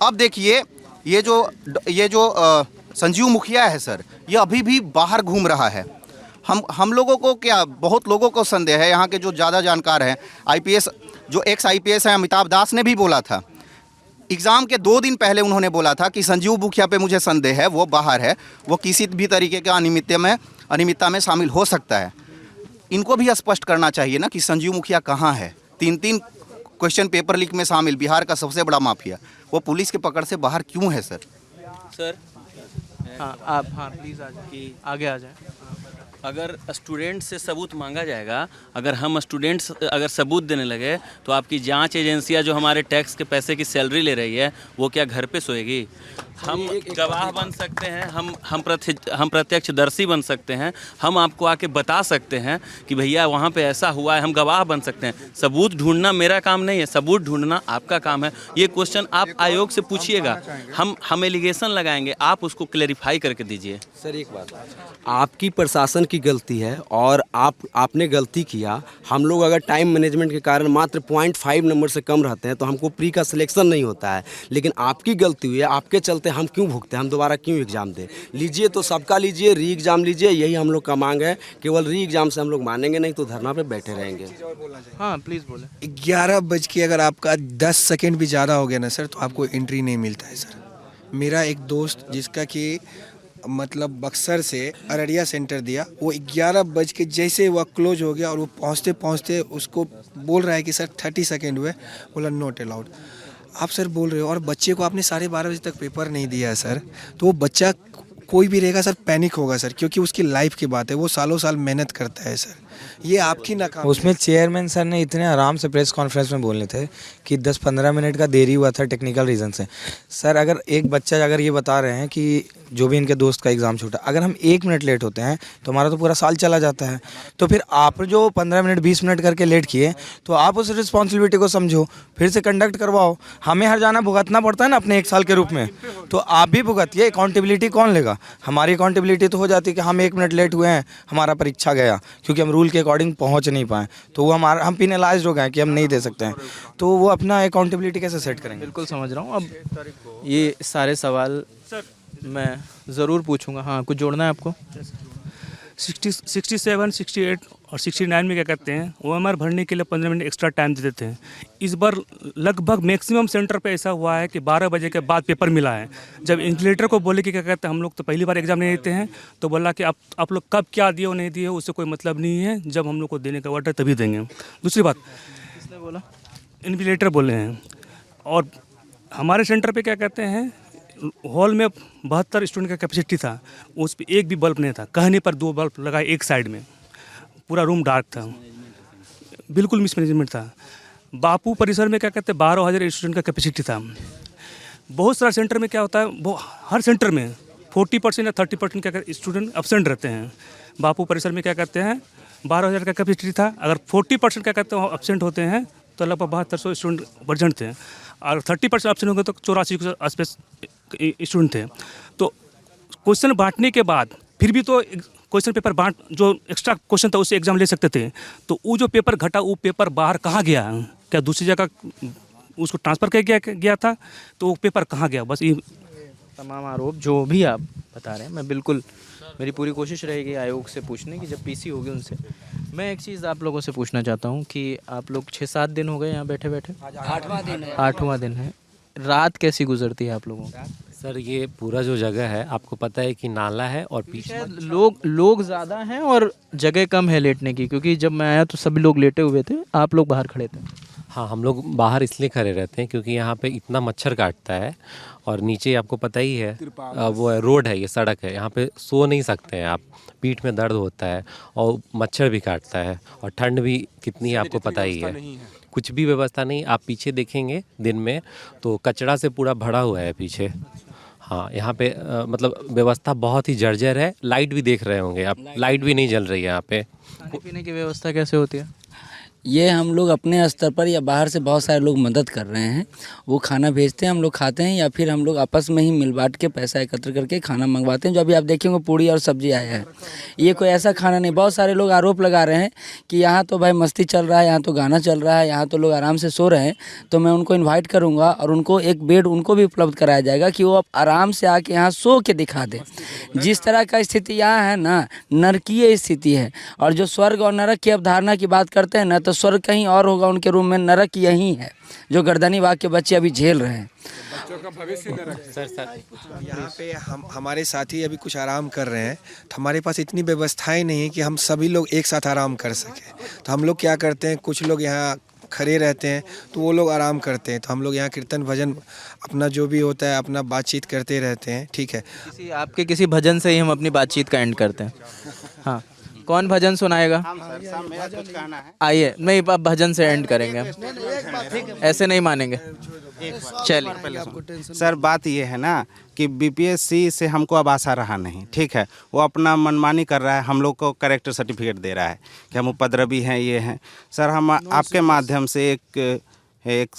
अब देखिए ये जो संजीव मुखिया है सर, ये अभी भी बाहर घूम रहा है। हम लोगों को क्या, बहुत लोगों को संदेह है, यहाँ के जो ज़्यादा जानकार हैं, आईपीएस जो एक्स आईपीएस हैं अमिताभ दास ने भी बोला था, एग्ज़ाम के 2 दिन पहले उन्होंने बोला था कि संजीव मुखिया पे मुझे संदेह है, वो बाहर है, वो किसी भी तरीके के अनियमितता में शामिल हो सकता है। इनको भी स्पष्ट करना चाहिए ना कि संजीव मुखिया कहाँ है। 3 क्वेश्चन पेपर लीक में शामिल बिहार का सबसे बड़ा माफिया, वो पुलिस के पकड़ से बाहर क्यों है सर? हाँ आप हाँ प्लीज़ आगे आ जाए। अगर स्टूडेंट से सबूत मांगा जाएगा, अगर हम स्टूडेंट्स अगर सबूत देने लगे तो आपकी जांच एजेंसियां जो हमारे टैक्स के पैसे की सैलरी ले रही है वो क्या घर पे सोएगी? हम गवाह बन सकते हैं, हम प्रत्यक्षदर्शी बन सकते हैं, हम आपको आके बता सकते हैं कि भैया वहाँ पे ऐसा हुआ है, हम गवाह बन सकते हैं। सबूत ढूंढना मेरा काम नहीं है, सबूत ढूंढना आपका काम है। ये क्वेश्चन आप आयोग से पूछिएगा, हम एलिगेशन लगाएंगे, आप उसको क्लेरिफाई करके दीजिए। सर एक बात, आपकी प्रशासन की गलती है और आपने गलती किया। हम लोग अगर टाइम मैनेजमेंट के कारण मात्र 0.5 नंबर से कम रहते हैं तो हमको प्री का सिलेक्शन नहीं होता है, लेकिन आपकी गलती हुई है, आपके चलते हम क्यों भुगते, हम दोबारा क्यों एग्ज़ाम दें? लीजिए तो सबका लीजिए, री एग्ज़ाम लीजिए, यही हम लोग का मांग है। केवल री एग्ज़ाम से हम लोग मानेंगे नहीं तो धरना पे बैठे रहेंगे। हाँ प्लीज़ बोले। 11 बज के अगर आपका 10 सेकेंड भी ज़्यादा हो गया ना सर तो आपको एंट्री नहीं मिलता है सर। मेरा एक दोस्त जिसका कि मतलब बक्सर से अररिया सेंटर दिया, वो 11 बज के जैसे वह क्लोज हो गया और वो पहुँचते पहुँचते उसको बोल रहा है कि सर 30 सेकेंड हुए, बोला नॉट अलाउड। आप सर बोल रहे हो और बच्चे को आपने 12:30 बजे तक पेपर नहीं दिया है सर, तो वो बच्चा कोई भी रहेगा सर पैनिक होगा सर, क्योंकि उसकी लाइफ की बात है, वो सालों साल मेहनत करता है सर। ये आपकी नाकाम। उसमें चेयरमैन सर ने इतने आराम से प्रेस कॉन्फ्रेंस में बोलने थे कि 10-15 मिनट का देरी हुआ था टेक्निकल रीज़न से। सर अगर एक बच्चा अगर ये बता रहे हैं कि जो भी इनके दोस्त का एग्ज़ाम छूटा, अगर हम 1 मिनट लेट होते हैं तो हमारा तो पूरा साल चला जाता है। तो फिर आप जो 15 मिनट 20 मिनट करके लेट किए तो आप उस रिस्पॉन्सिबिलिटी को समझो, फिर से कंडक्ट करवाओ। हमें हर जाना भुगतना पड़ता है ना अपने 1 साल के रूप में, तो आप भी भुगतिए। अकाउंटेबिलिटी कौन लेगा? हमारी अकाउंटेबिलिटी तो हो जाती है कि हम 1 मिनट लेट हुए हैं, हमारा परीक्षा गया क्योंकि हम रूल के अकॉर्डिंग पहुंच नहीं पाए, तो वो हम पेनलाइज्ड हो गए कि हम नहीं दे सकते हैं। तो वो अपना अकाउंटेबिलिटी कैसे सेट करेंगे? बिल्कुल समझ रहा हूँ। अब ये सारे सवाल मैं ज़रूर पूछूंगा। हाँ कुछ जोड़ना है आपको? 67, 68 और 69 में क्या करते हैं, OMR भरने के लिए 15 मिनट एक्स्ट्रा टाइम दे देते हैं। इस बार लगभग मैक्सिमम सेंटर पे ऐसा हुआ है कि 12 बजे के बाद पेपर मिला है। जब इन्विजिलेटर को बोले कि क्या कहते हैं हम लोग तो पहली बार एग्जाम नहीं देते हैं, तो बोला कि आप लोग कब क्या दिए और नहीं दिए उससे कोई मतलब नहीं है, जब हम लोग को देने का ऑर्डर तभी देंगे। दूसरी बात, किसने बोला? इन्विजिलेटर बोले हैं। और हमारे सेंटर पर क्या कहते हैं, हॉल में 72 स्टूडेंट का कैपेसिटी था, उस पर एक भी बल्ब नहीं था, कहने पर 2 बल्ब लगाए एक साइड में, पूरा रूम डार्क था, बिल्कुल मिसमैनेजमेंट था। बापू परिसर में क्या कहते हैं 12,000 स्टूडेंट का कैपेसिटी था। बहुत सारा सेंटर में क्या होता है, वो हर सेंटर में 40% या 30% का स्टूडेंट एब्सेंट रहते हैं। बापू परिसर में क्या कहते हैं 12,000 का कैपेसिटी था, अगर 40% क्या कहते हैं एब्सेंट होते हैं तो लगभग 7200 स्टूडेंट प्रेजेंट थे, और 30% एब्सेंट होंगे तो 84 के आसपास स्टूडेंट थे। तो क्वेश्चन बांटने के बाद फिर भी तो क्वेश्चन पेपर बांट जो एक्स्ट्रा क्वेश्चन था उससे एग्जाम ले सकते थे, तो वो जो पेपर घटा वो पेपर बाहर कहाँ गया? क्या दूसरी जगह उसको ट्रांसफ़र कर गया था? तो वो पेपर कहाँ गया? बस ये तमाम आरोप जो भी आप बता रहे हैं, मैं बिल्कुल, मेरी पूरी कोशिश रहेगी आयोग से पूछने की जब पीसी होगी उनसे। मैं एक चीज़ आप लोगों से पूछना चाहता हूँ कि आप लोग 6-7 दिन हो गए यहाँ बैठे बैठे? 8वां दिन है। 8वां दिन है। रात कैसी गुजरती है आप लोगों की? सर ये पूरा जो जगह है आपको पता है कि नाला है और पीछे लोग ज़्यादा हैं और जगह कम है लेटने की, क्योंकि जब मैं आया तो सभी लोग लेटे हुए थे, आप लोग बाहर खड़े थे। हाँ हम लोग बाहर इसलिए खड़े रहते हैं क्योंकि यहाँ पे इतना मच्छर काटता है, और नीचे आपको पता ही है वो है, रोड है, ये सड़क है, यहाँ पे सो नहीं सकते हैं आप, पीठ में दर्द होता है और मच्छर भी काटता है, और ठंड भी कितनी है आपको पता ही है। कुछ भी व्यवस्था नहीं, आप पीछे देखेंगे दिन में तो कचरा से पूरा भरा हुआ है पीछे। हाँ यहाँ पे मतलब व्यवस्था बहुत ही जर्जर है। लाइट भी देख रहे होंगे आप, लाइट भी नहीं जल रही है यहाँ पे। खाने पीने की व्यवस्था कैसे होती है? ये हम लोग अपने स्तर पर या बाहर से बहुत सारे लोग मदद कर रहे हैं, वो खाना भेजते हैं, हम लोग खाते हैं, या फिर हम लोग आपस में ही मिल बांट के पैसा एकत्र करके खाना मंगवाते हैं। जो अभी आप देखेंगे पूड़ी और सब्जी आया है, ये कोई ऐसा खाना नहीं। बहुत सारे लोग आरोप लगा रहे हैं कि यहाँ तो भाई मस्ती चल रहा है, यहाँ तो गाना चल रहा है, यहाँ तो लोग आराम से सो रहे हैं। तो मैं उनको इन्वाइट करूँगा और उनको एक बेड उनको भी उपलब्ध कराया जाएगा कि वो अब आराम से आके यहाँ सो के दिखा दें। जिस तरह का स्थिति यहाँ है ना, नरकीय स्थिति है। और जो स्वर्ग और नरक की अवधारणा की बात करते हैं ना, तो स्वर्ग कहीं और होगा उनके रूम में, नरक यही है जो गर्दनी बाग के बच्चे अभी झेल रहे हैं। बच्चों का भविष्य नरक। यहाँ पे हमारे साथी अभी कुछ आराम कर रहे हैं, तो हमारे पास इतनी व्यवस्थाएं नहीं है कि हम सभी लोग एक साथ आराम कर सकें। तो हम लोग क्या करते हैं, कुछ लोग यहाँ खड़े रहते हैं तो वो लोग आराम करते हैं, तो हम लोग यहाँ कीर्तन भजन अपना जो भी होता है अपना बातचीत करते रहते हैं। ठीक है, आपके किसी भजन से ही हम अपनी बातचीत का एंड करते हैं। हाँ कौन भजन सुनाएगा? आइए, नहीं अब भजन से एंड करेंगे, ऐसे नहीं मानेंगे। चलिए सर, बात ये है ना कि बीपीएससी से हमको अब आशा रहा नहीं, ठीक है। वो अपना मनमानी कर रहा है, हम लोग को कैरेक्टर सर्टिफिकेट दे रहा है कि हम उपद्रवी हैं, ये हैं। सर, हम आपके माध्यम से एक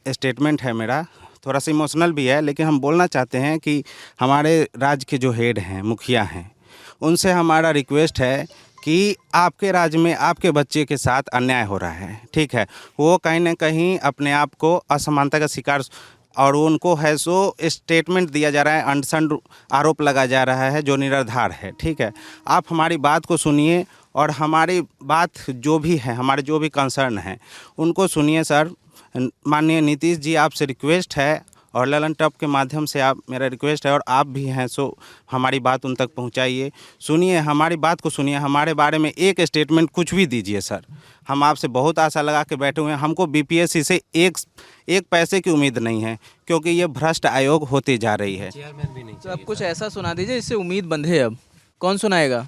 स्टेटमेंट है मेरा, थोड़ा सा इमोशनल भी है, लेकिन हम बोलना चाहते हैं कि हमारे राज्य के जो हेड हैं, मुखिया हैं, उनसे हमारा रिक्वेस्ट है कि आपके राज्य में आपके बच्चे के साथ अन्याय हो रहा है, ठीक है। वो कहीं ना कहीं अपने आप को असमानता का शिकार, और उनको है सो स्टेटमेंट दिया जा रहा है, अनसंड आरोप लगा जा रहा है जो निराधार है, ठीक है। आप हमारी बात को सुनिए और हमारी बात जो भी है, हमारे जो भी कंसर्न हैं उनको सुनिए सर। माननीय नीतीश जी, आपसे रिक्वेस्ट है और ललन टॉप के माध्यम से आप, मेरा रिक्वेस्ट है, और आप भी हैं सो हमारी बात उन तक पहुंचाइए। सुनिए, हमारी बात को सुनिए, हमारे बारे में एक स्टेटमेंट कुछ भी दीजिए सर। हम आपसे बहुत आशा लगा के बैठे हुए हैं। हमको बीपीएससी से एक पैसे की उम्मीद नहीं है, क्योंकि ये भ्रष्ट आयोग होती जा रही है। तो अब कुछ ऐसा सुना दीजिए जिससे उम्मीद बंधे। अब कौन सुनाएगा?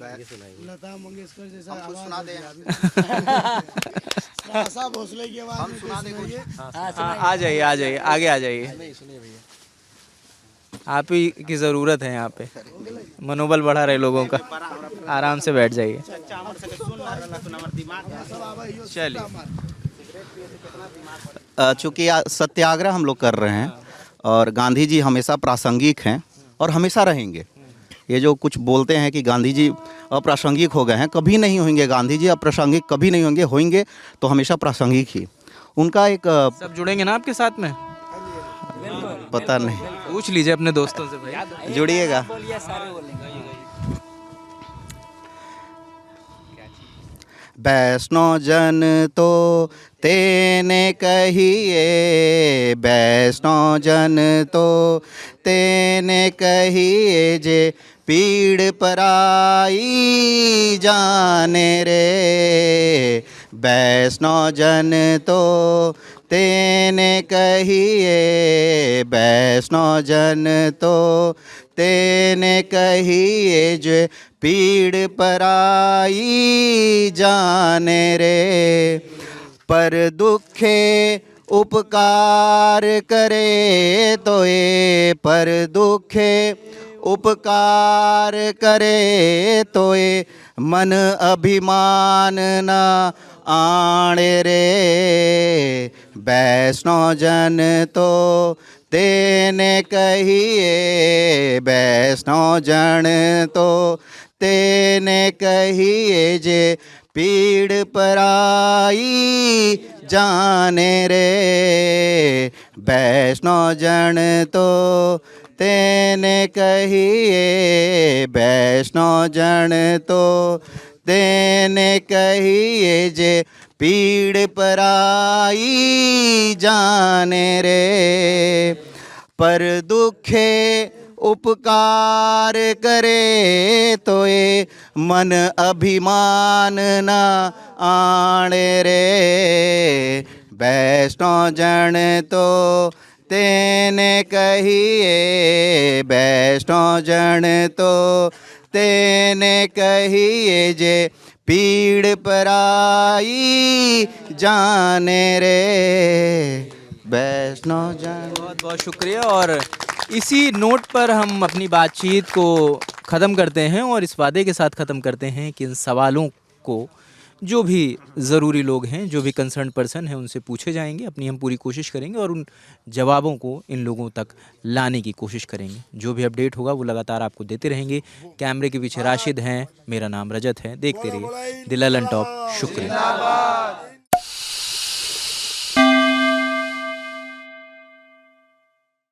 लता मंगेशकर जैसा सुना दे। भोसले की आवाज हम सुना देंगे। आ जाइए, आगे आ जाइए। आप ही की ज़रूरत है यहाँ पे, मनोबल बढ़ा रहे लोगों का। आराम से बैठ जाइए। चलिए, चूँकि सत्याग्रह हम लोग कर रहे हैं और गांधी जी हमेशा प्रासंगिक हैं और हमेशा रहेंगे। ये जो कुछ बोलते हैं कि गांधी जी अप्रासंगिक हो गए हैं, कभी नहीं होंगे। गांधी जी अप्रासंगिक कभी नहीं होंगे, होंगे तो हमेशा प्रासंगिक ही। उनका एक सब जुड़ेंगे ना आपके साथ में? पता नहीं, पूछ लीजिए अपने दोस्तों से भाई, जुड़िएगा। वैष्णव जन तो तेने कहिए, वैष्णव जन तो तेने कहिए, जे पीड़ पराई जाने रे। वैष्णव जन तो तेने कहिए, वैष्णव जन तो तेने कहिए, जे पीड़ पराई जाने रे। पर दुखे उपकार करे तो ये, पर दुखे उपकार करे तो ये, मन अभिमान न आणे रे। वैष्णव जन तो तेने कहिए, वैष्णव जन तो तेने कहिए, जे पीड़ पराई जाने रे। वैष्णव जन तो तेने कहिए, वैष्णव जन तो तेने कहिए, जे पीड़ पराई जाने रे। पर दुखे उपकार करे तो ये, मन अभिमान न आणे रे। वैष्णव जन तो तेने कहिए, वैष्णव जन तो तेने कहिए, जे पीड़ पराई जाने रे। वैष्णव जन। बहुत बहुत शुक्रिया। और इसी नोट पर हम अपनी बातचीत को ख़त्म करते हैं और इस वादे के साथ ख़त्म करते हैं कि इन सवालों को जो भी ज़रूरी लोग हैं, जो भी कंसर्न पर्सन हैं, उनसे पूछे जाएंगे। अपनी हम पूरी कोशिश करेंगे और उन जवाबों को इन लोगों तक लाने की कोशिश करेंगे। जो भी अपडेट होगा वो लगातार आपको देते रहेंगे। कैमरे के पीछे राशिद हैं, मेरा नाम रजत है। देखते रहिए द ललन टॉप। शुक्रिया।